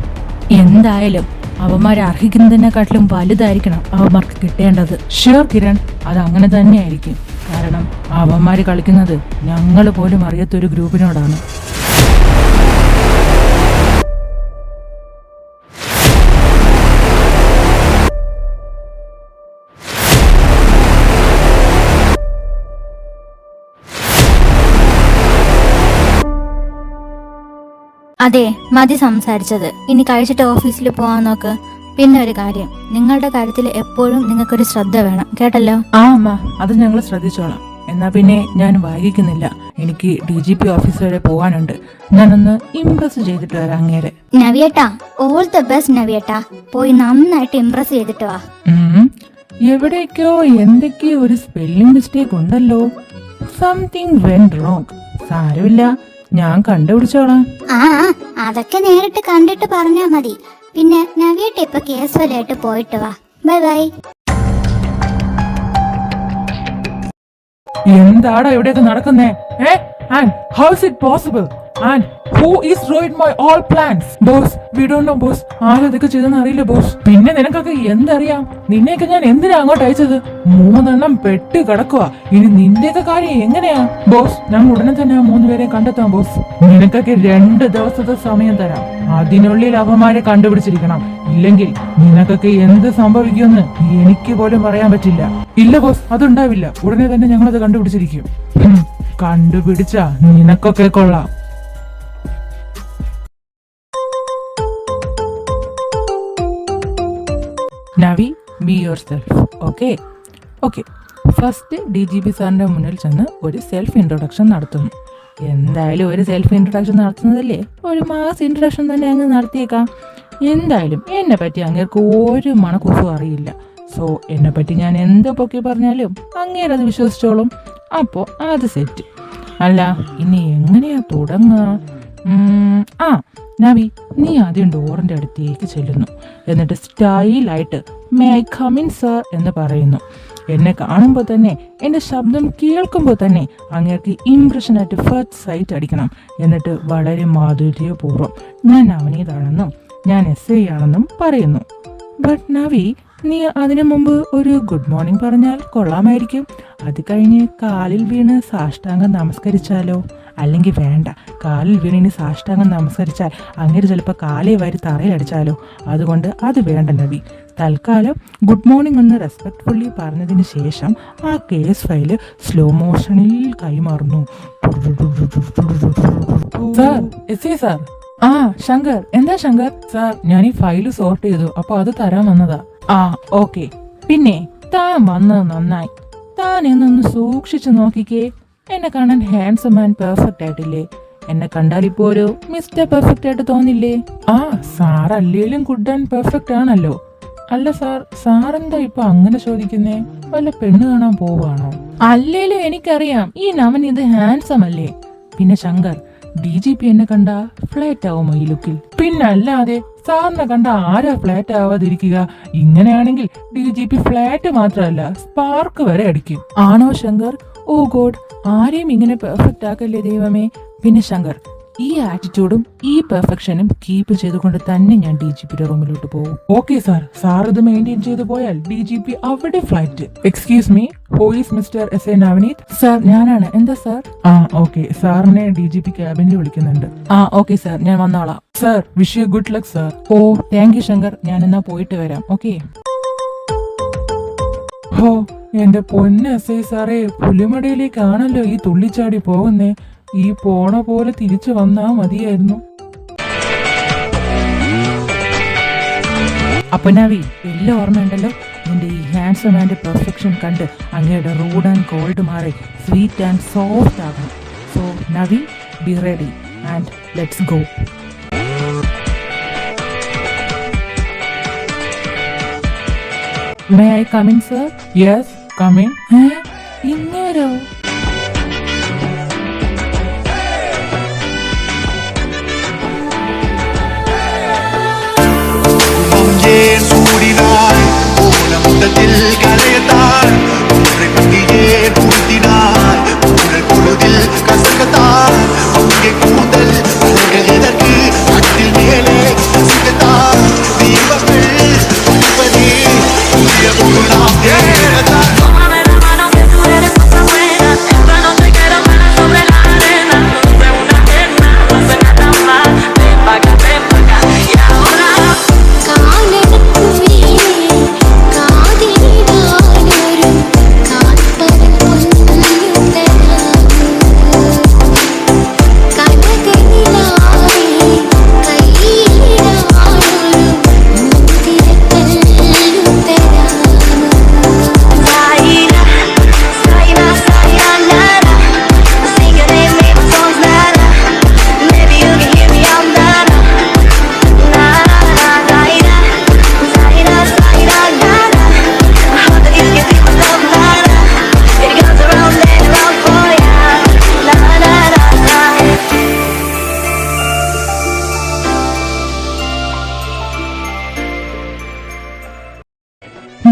എന്തായാലും അവന്മാർ അർഹിക്കുന്നതിനെക്കാട്ടിലും വലുതായിരിക്കണം അവന്മാർക്ക് കിട്ടേണ്ടത്. ഷുവർ കിരൺ, അത് അങ്ങനെ തന്നെയായിരിക്കും. കാരണം അവന്മാർ കളിക്കുന്നത് ഞങ്ങൾ പോലും അറിയാത്തൊരു ഗ്രൂപ്പിനോടാണ്. അതെ, മതി സംസാരിച്ചത്. ഇനി കഴിച്ചിട്ട് ഓഫീസിൽ പോവാൻ നോക്ക്. പിന്നെ ഒരു കാര്യം, നിങ്ങളുടെ കാര്യത്തിൽ എപ്പോഴും നിങ്ങൾക്കൊരു ശ്രദ്ധ വേണം, കേട്ടല്ലോ? ആ അമ്മ, അത് ഞങ്ങൾ ശ്രദ്ധിച്ചോളാം. എന്നാ പിന്നെ ഞാൻ വൈകിക്കുന്നില്ല, എനിക്ക് DGP ഓഫീസ് വരെ പോകാനുണ്ട്. ഞാനൊന്ന് ഇംപ്രസ് ചെയ്തിട്ട് വരാം അങ്ങേരെ. നവിയേട്ടാ, ഓൾ ദ ബെസ്റ്റ് നവിയേട്ടാ. പോയി നന്നായിട്ട് ഇംപ്രസ് ചെയ്തിട്ട് വാ. എവിടേക്കോ എന്തൊക്കെയോ ഒരു സ്പെല്ലിംഗ് മിസ്റ്റേക്ക് ഉണ്ടല്ലോ. Something went wrong. സാരമില്ല, ഞാൻ കണ്ടുപിടിച്ചോളാം. ആ, അതൊക്കെ നേരിട്ട് കണ്ടിട്ട് പറഞ്ഞാ മതി. പിന്നെ നവിയേട്ട ഇപ്പൊ കേസ് വരെയായിട്ട് പോയിട്ട് വാ. Bye bye. എന്താടാ ഇവിടെയൊക്കെ നടക്കുന്നേ? And how is it possible? And who is ruined my all plans? Boss, we don't know boss. ആരതൊക്കെ ചെയ്തെന്ന് അറിയില്ല ബോസ്. പിന്നെ നിനക്കൊക്കെ എന്തറിയാം? നിന്നെയൊക്കെ ഞാൻ എന്തിനാ അങ്ങോട്ട് അയച്ചത്? 3 എണ്ണം പെട്ട് കിടക്കുക. ഇനി നിന്റെയൊക്കെ കാര്യം എങ്ങനെയാ? ബോസ്, ഞാൻ ഉടനെ തന്നെ 3 പേരെ കണ്ടെത്താം ബോസ്. നിനക്കൊക്കെ 2 ദിവസത്തെ സമയം തരാം. അതിനുള്ളിൽ അവന്മാരെ കണ്ടുപിടിച്ചിരിക്കണം. ഇല്ലെങ്കിൽ നിനക്കൊക്കെ എന്ത് സംഭവിക്കുമെന്ന് എനിക്ക് പോലും പറയാൻ പറ്റില്ല. ഇല്ല ബോസ്, അതുണ്ടാവില്ല. ഉടനെ തന്നെ ഞങ്ങളത് കണ്ടുപിടിച്ചിരിക്കും. കണ്ടുപിടിച്ച നിനക്കൊക്കെ കൊള്ളാം. Navi, be your self. Okay. First DGP സാറിന്റെ മുന്നിൽ ചെന്ന് ഒരു സെൽഫ് ഇൻട്രൊഡക്ഷൻ നടത്തുന്നു. എന്തായാലും ഒരു സെൽഫ് ഇൻട്രൊഡക്ഷൻ നടത്തുന്നതല്ലേ, ഒരു മാസ് ഇൻട്രൊഡക്ഷൻ തന്നെ അങ്ങ് നടത്തിയേക്കാം. എന്തായാലും എന്നെ പറ്റി അങ്ങേർക്ക് ഒരു മണക്കൂസും അറിയില്ല. സോ എന്നെ പറ്റി ഞാൻ എന്ത് പൊക്കി പറഞ്ഞാലും അങ്ങേരത് വിശ്വസിച്ചോളും. അപ്പോൾ അത് സെറ്റ്. അല്ല, ഇനി എങ്ങനെയാ തുടങ്ങുക? നവി, നീ ആദ്യം ഡോറിന്റെ അടുത്തേക്ക് ചെല്ലുന്നു. എന്നിട്ട് സ്റ്റൈലായിട്ട് may I come in sir എന്ന് പറയുന്നു. എന്നെ കാണുമ്പോൾ തന്നെ, എൻ്റെ ശബ്ദം കേൾക്കുമ്പോൾ തന്നെ അങ്ങേർക്ക് ഇംപ്രഷനായിട്ട് ഫസ്റ്റ് സൈറ്റ് അടിക്കണം. എന്നിട്ട് വളരെ മാധുര്യപൂർവ്വം ഞാൻ അവനീതാണെന്നും ഞാൻ SI ആണെന്നും പറയുന്നു. ബട്ട് നവി, നീ അതിനു മുമ്പ് ഒരു ഗുഡ് മോർണിംഗ് പറഞ്ഞാൽ കൊള്ളാമായിരിക്കും. അത് കഴിഞ്ഞ് കാലിൽ വീണ് സാഷ്ടാംഗം നമസ്കരിച്ചാലോ? അല്ലെങ്കിൽ വേണ്ട, കാലിൽ വീണിന് സാഷ്ടാംഗം നമസ്കരിച്ചാൽ അങ്ങനെ ചിലപ്പോൾ കാലേ വാരി തറയിലടിച്ചാലോ? അതുകൊണ്ട് അത് വേണ്ട നബി. തൽക്കാലം ഗുഡ് മോർണിംഗ് എന്ന് റെസ്പെക്ട്ഫുള്ളി പറഞ്ഞതിന് ശേഷം ആ കേസ് ഫയല് സ്ലോ മോഷനിൽ കൈമാറുന്നു. Sir, sir. ആ ശങ്കർ, എന്താ ശങ്കർ? സാർ, ഞാൻ ഈ ഫയല് സോർട്ട് ചെയ്തു, അപ്പൊ അത് തരാൻ വന്നതാ. ആ ഓക്കെ. പിന്നെ താൻ വന്നത് നന്നായി. താൻ എന്നൊന്ന് സൂക്ഷിച്ചു നോക്കിക്കേ. എന്നെ കാണാൻ ഹാൻഡ്സം ആൻഡ് പെർഫെക്റ്റ് ആയിട്ടില്ലേ? എന്നെ കണ്ടാൽ ഇപ്പോ ഒരു മിസ്റ്റർ പെർഫെക്റ്റ് ആയിട്ട് തോന്നില്ലേ? ആ സാർ അല്ലേലും ഗുഡ് ആൻഡ് പെർഫെക്റ്റ് ആണല്ലോ. അല്ല സാർ, സാറെന്താ ഇപ്പൊ അങ്ങനെ ചോദിക്കുന്നേ? വല്ല പെണ്ണ് കാണാൻ പോവാണോ? അല്ലേലും എനിക്കറിയാം ഈ നവൻ ഹാൻഡ്സം അല്ലേ. പിന്നെ ശങ്കർ, DGP എന്നെ കണ്ട ഫ്ലാറ്റ് ആവുമോ ഈ ലുക്കിൽ? പിന്നല്ലാതെ, സാറിനെ കണ്ട ആരാ ഫ്ലാറ്റ് ആവാതിരിക്കുക? ഇങ്ങനെയാണെങ്കിൽ DGP ഫ്ലാറ്റ് മാത്രമല്ല സ്പാർക്ക് വരെ അടിക്കും. ആണോ ശങ്കർ? ഓ ഗോഡ്, ആരെയും ഇങ്ങനെ പെർഫെക്റ്റ് ആക്കല്ലേ ദൈവമേ. പിന്നെ ശങ്കർ, ഈ ആറ്റിറ്റ്യൂഡും ഈ പെർഫെക്ഷനും കീപ്പ് ചെയ്തുകൊണ്ട് തന്നെ ഞാൻ DGPയുടെ റൂമിലോട്ട് പോകും. ഓക്കെ സാർ, സാർ ഇത് മെയിൻറ്റെയിൻ ചെയ്തു പോയാൽ DGP അവിടെ flight. Excuse me, who is mister SA Navaneeth? Sir, ഞാനാണ്. എന്താ സാർ? ആ ഓക്കെ, സാറിനെ DGP ക്യാബിനിൽ വിളിക്കുന്നുണ്ട്. ആ ഓക്കെ സാർ, ഞാൻ വന്നോളാം. Sir, wish you good luck sir. Oh thank you Shankar, ഞാൻ എന്നാ പോയിട്ട് വരാം. ഓക്കെ. ഹോ, എന്റെ പൊന്ന് SA സാറേ, പുലിമടയിലേക്കാണല്ലോ ഈ തുള്ളിച്ചാടി പോകുന്നേ. ഈ പോണ പോലെ തിരിച്ചു വന്നാ മതിയായിരുന്നു. അപ്പൊ നവി, എല്ലാം ഓർമ്മയുണ്ടല്ലോ? നിന്റെ ഈ ഹാൻഡ്സം ആൻഡ് പെർഫെക്ഷൻ കണ്ട് അങ്ങയുടെ റൂഡ് ആൻഡ് കോൾഡ് മാറി സ്വീറ്റ് ആൻഡ് സോഫ്റ്റ് ആകും. So Navi, be ready and let's go. May I come in sir? Yes, come in. ഇന്നേരോ? ഓലമുട്ടത്തിൽ കലയത്താൽ പണ്ടിയെ പൂർത്തിനാൾ പൊഴുതിൽ കസകത്താൽ കൂന്തൽ എതற்கு അട്ടിൽ മേലെ കസകത്താൽ ദീപങ്ങൾ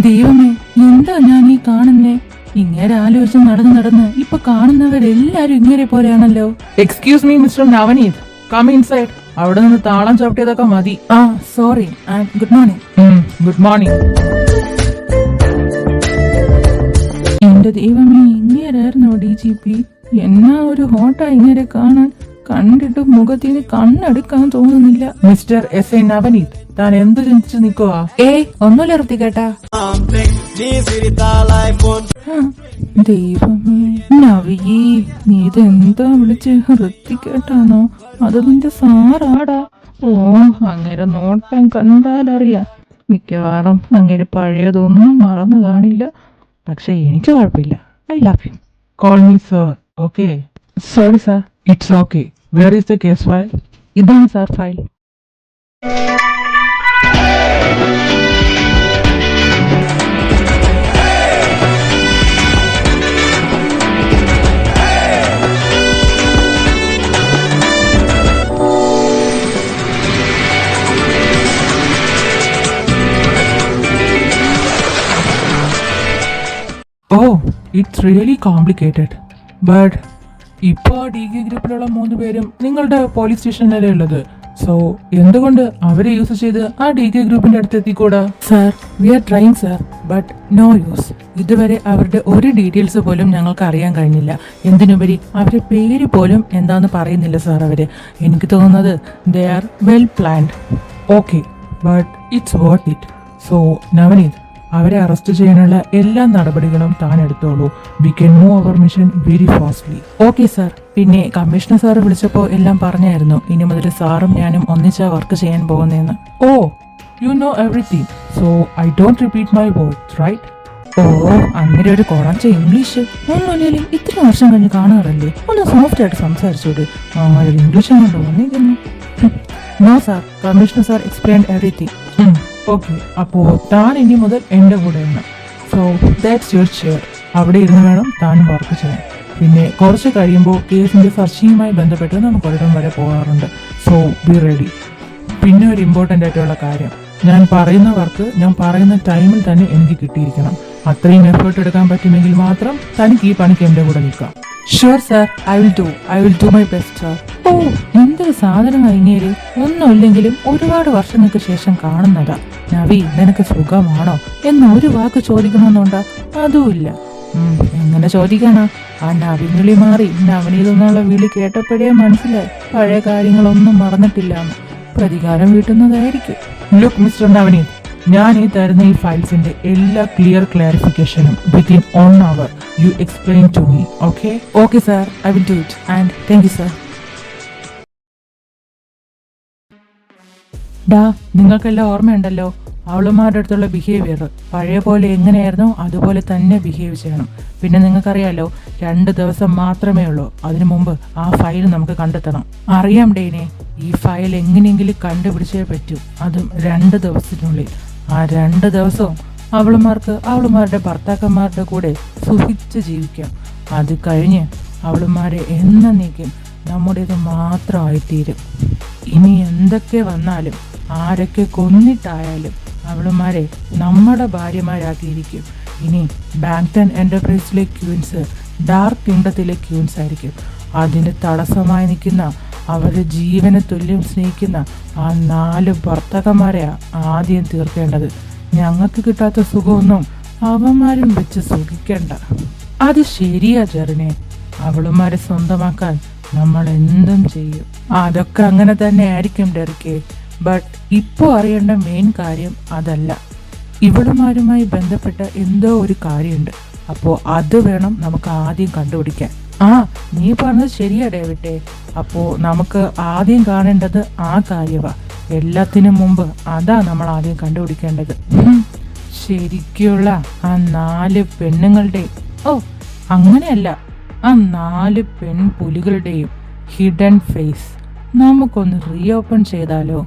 ദൈവമേ, എന്താ ഞാൻ ഈ കാണുന്നേ? ഇങ്ങനെ ആലോചിച്ച് നടന്ന് ഇപ്പൊ കാണുന്നവരെല്ലാരും ഇങ്ങനെ പോലെയാണല്ലോ. Excuse me mister Navaneeth, come inside. അവിടെ നിന്ന് താളം ചവിട്ടിയതൊക്കെ മതി. ആ sorry and good morning. Good morning. എന്റെ ദൈവമേ, ഇങ്ങനെയായിരുന്നോ DGP? എന്നാ ഒരു ഹോട്ടാ ഇങ്ങനെ കാണാൻ. കണ്ടിട്ട് മുഖത്തിന് കണ്ണെടുക്കാൻ തോന്നുന്നില്ല. മിസ്റ്റർ SA നവനീത്, താൻ എന്ത് ചിന്തിച്ചു നിൽക്കുവാ? ഒന്നുമില്ല ഋത്തികേട്ടാ. ദൈവമേ, നവിയേ, നീ ഇതെന്താ വിളിച്ച് ഋത്തികേട്ടാണോ? അത് നിന്റെ സാറാടാ. ഓ, അങ്ങനെ നോട്ടം കണ്ടാലറിയാം. മിക്കവാറും അങ്ങനെ പഴയതൊന്നും മറന്നു കാണില്ല. പക്ഷെ എനിക്ക് കുഴപ്പമില്ല. I love you. Call me sir. Okay. Sorry sir. It's okay. Where is the case file? ഇതാണ് sir file. Oh, it's really complicated. But ഇപ്പോൾ DK ഗ്രൂപ്പിലുള്ള 3 പേരും നിങ്ങളുടെ പോലീസ് സ്റ്റേഷനിലല്ലേ ഉള്ളത്? സോ എന്തുകൊണ്ട് അവരെ യൂസ് ചെയ്ത് ആ DK ഗ്രൂപ്പിന്റെ അടുത്ത് എത്തിക്കൂടാ? Sir, we are trying sir, but no use. ഇതുവരെ അവരുടെ ഒരു ഡീറ്റെയിൽസ് പോലും ഞങ്ങൾക്ക് അറിയാൻ കഴിഞ്ഞില്ല. എന്തിനുപരി അവരുടെ പേര് പോലും എന്താന്ന് പറയുന്നില്ല സാർ അവര്. എനിക്ക് തോന്നുന്നത് they are well planned. Okay, but it's worth it. So Navaneeth, അവരെ അറസ്റ്റ് ചെയ്യാനുള്ള എല്ലാ നടപടികളും താൻ എടുത്തോളൂ. We can move our mission very fastly. Okay sir. പിന്നെ കമ്മീഷണർ സാറ് വിളിച്ചപ്പോൾ എല്ലാം പറഞ്ഞായിരുന്നു, ഇനി മുതൽ സാറും ഞാനും ഒന്നിച്ചാ വർക്ക് ചെയ്യാൻ പോകുന്നതെന്ന്. Oh, you know everything, so I don't repeat my words, right? ഓ, അങ്ങനെ ഒരു കുറച്ച ഇംഗ്ലീഷ് ഒന്നുമില്ലേലും ഇത്ര വർഷം കഴിഞ്ഞ് കാണുകയല്ലേ, ഒന്ന് സോഫ്റ്റ് ആയിട്ട് സംസാരിച്ചോട്. അങ്ങനെ ഇംഗ്ലീഷ് കൊണ്ട് വന്നിരിക്കുന്നു. No sir, commissioner sir explain everything. Okay, അപ്പോ താൻ ഇനി മുതൽ എൻ്റെ കൂടെയാണ്. So that's your share. അവിടെ ഇരുന്ന് വേണം താൻ വർക്ക് ചെയ്യാൻ. പിന്നെ കുറച്ച് കഴിയുമ്പോൾ കേസിന്റെ സെർച്ചിങ്ങുമായി ബന്ധപ്പെട്ട് നമുക്ക് ഒരിടം വരെ പോകാറുണ്ട്. So be ready. പിന്നെ ഒരു ഇമ്പോർട്ടൻ്റ് ആയിട്ടുള്ള കാര്യം, ഞാൻ പറയുന്ന വർക്ക് ഞാൻ പറയുന്ന ടൈമിൽ തന്നെ എനിക്ക് കിട്ടിയിരിക്കണം. അത്രയും എഫേർട്ട് എടുക്കാൻ പറ്റുമെങ്കിൽ മാത്രം തനിക്ക് ഈ പണിക്ക് എൻ്റെ കൂടെ നിൽക്കാം. Sure sir, I will do my best sir. ഓ, എന്തൊരു സാധനം കഴിഞ്ഞേര്. ഒന്നുമില്ലെങ്കിലും ഒരുപാട് വർഷങ്ങൾക്ക് ശേഷം കാണുന്നതാ. നവി, നിനക്ക് സുഖമാണോ എന്ന് ഒരു വാക്ക് ചോദിക്കണമെന്നുണ്ടാ? അതുമില്ല. എങ്ങനെ ചോദിക്കാനാ? ആ നവിങ്ങളി മാറി നവനീതെന്നുള്ള വിളി കേട്ടപ്പോഴേ മനസ്സിലായി പഴയ കാര്യങ്ങളൊന്നും മറന്നിട്ടില്ലാന്ന്. പ്രതികാരം വീട്ടുന്നതായിരിക്കും. ലുക്ക് മിസ്റ്റർ നവനീത്, ഞാൻ ഈ തരുന്ന ഈ ഫയൽസിന്റെ എല്ലാ ക്ലാരിഫിക്കേഷനും within 1 hour you explain to me. Okay? Okay sir, I will do it and thank you sir. ഡാ, നിങ്ങൾക്കെല്ലാം ഓർമ്മയുണ്ടല്ലോ അവളുമാരുടെ അടുത്തുള്ള ബിഹേവിയർ. പഴയ പോലെ എങ്ങനെയായിരുന്നോ അതുപോലെ തന്നെ ബിഹേവ് ചെയ്യണം. പിന്നെ നിങ്ങൾക്കറിയാലോ, 2 ദിവസം മാത്രമേ ഉള്ളൂ. അതിനു മുമ്പ് ആ ഫയൽ നമുക്ക് കണ്ടെത്തണം. അറിയാം ഡേനെ, ഈ ഫയൽ എങ്ങനെയെങ്കിലും കണ്ടുപിടിച്ചേ പറ്റൂ. അതും 2 ദിവസത്തിനുള്ളിൽ. ആ 2 ദിവസവും അവളുമാർക്ക് അവളുമാരുടെ ഭർത്താക്കന്മാരുടെ കൂടെ സുഖിച്ച് ജീവിക്കാം. അത് കഴിഞ്ഞ് അവളുമാരെ എന്നേക്കും നമ്മുടേത് മാത്രമായിത്തീരും. ഇനി എന്തൊക്കെ വന്നാലും ആരൊക്കെ കൊന്നിട്ടായാലും അവളുമാരെ നമ്മുടെ ഭാര്യമാരാക്കിയിരിക്കും. ഇനി ബാങ്ക്ടൺ എന്റർപ്രൈസിലെ ക്യൂൻസ് ഡാർക്ക് കിങ്ഡത്തിലെ ക്യൂൻസ് ആയിരിക്കും. അതിന് തടസ്സമായി നിൽക്കുന്ന, അവരുടെ ജീവനെ തുല്യം സ്നേഹിക്കുന്ന ആ 4 ഭർത്താക്കന്മാരെ ആദ്യം തീർക്കേണ്ടത്. ഞങ്ങൾക്ക് കിട്ടാത്ത സുഖമൊന്നും അവന്മാരും വെച്ച് സുഖിക്കണ്ട. അത് ശരിയാ ചെറിനെ. അവളുമാരെ സ്വന്തമാക്കാൻ നമ്മൾ എന്തും ചെയ്യും. അതൊക്കെ അങ്ങനെ തന്നെ ആയിരിക്കും ഡെറിക്കെ. ബട്ട് ഇപ്പോൾ അറിയേണ്ട മെയിൻ കാര്യം അതല്ല. ഇവളുമാരുമായി ബന്ധപ്പെട്ട എന്തോ ഒരു കാര്യമുണ്ട്. അപ്പോൾ അത് വേണം നമുക്ക് ആദ്യം കണ്ടുപിടിക്കാൻ. ആ, നീ പറഞ്ഞത് ശരിയാ ഡേവിഡേ. അപ്പോൾ നമുക്ക് ആദ്യം കാണേണ്ടത് ആ കാര്യമാ. എല്ലാത്തിനും മുമ്പ് അതാ നമ്മൾ ആദ്യം കണ്ടുപിടിക്കേണ്ടത്. ശരിക്കുള്ള ആ 4 പെണ്ണുങ്ങളുടെയും, ഓ അങ്ങനെയല്ല, ആ 4 പെൺപുലികളുടെയും ഹിഡൻ ഫേസ് നമുക്കൊന്ന് റീഓപ്പൺ ചെയ്താലോ?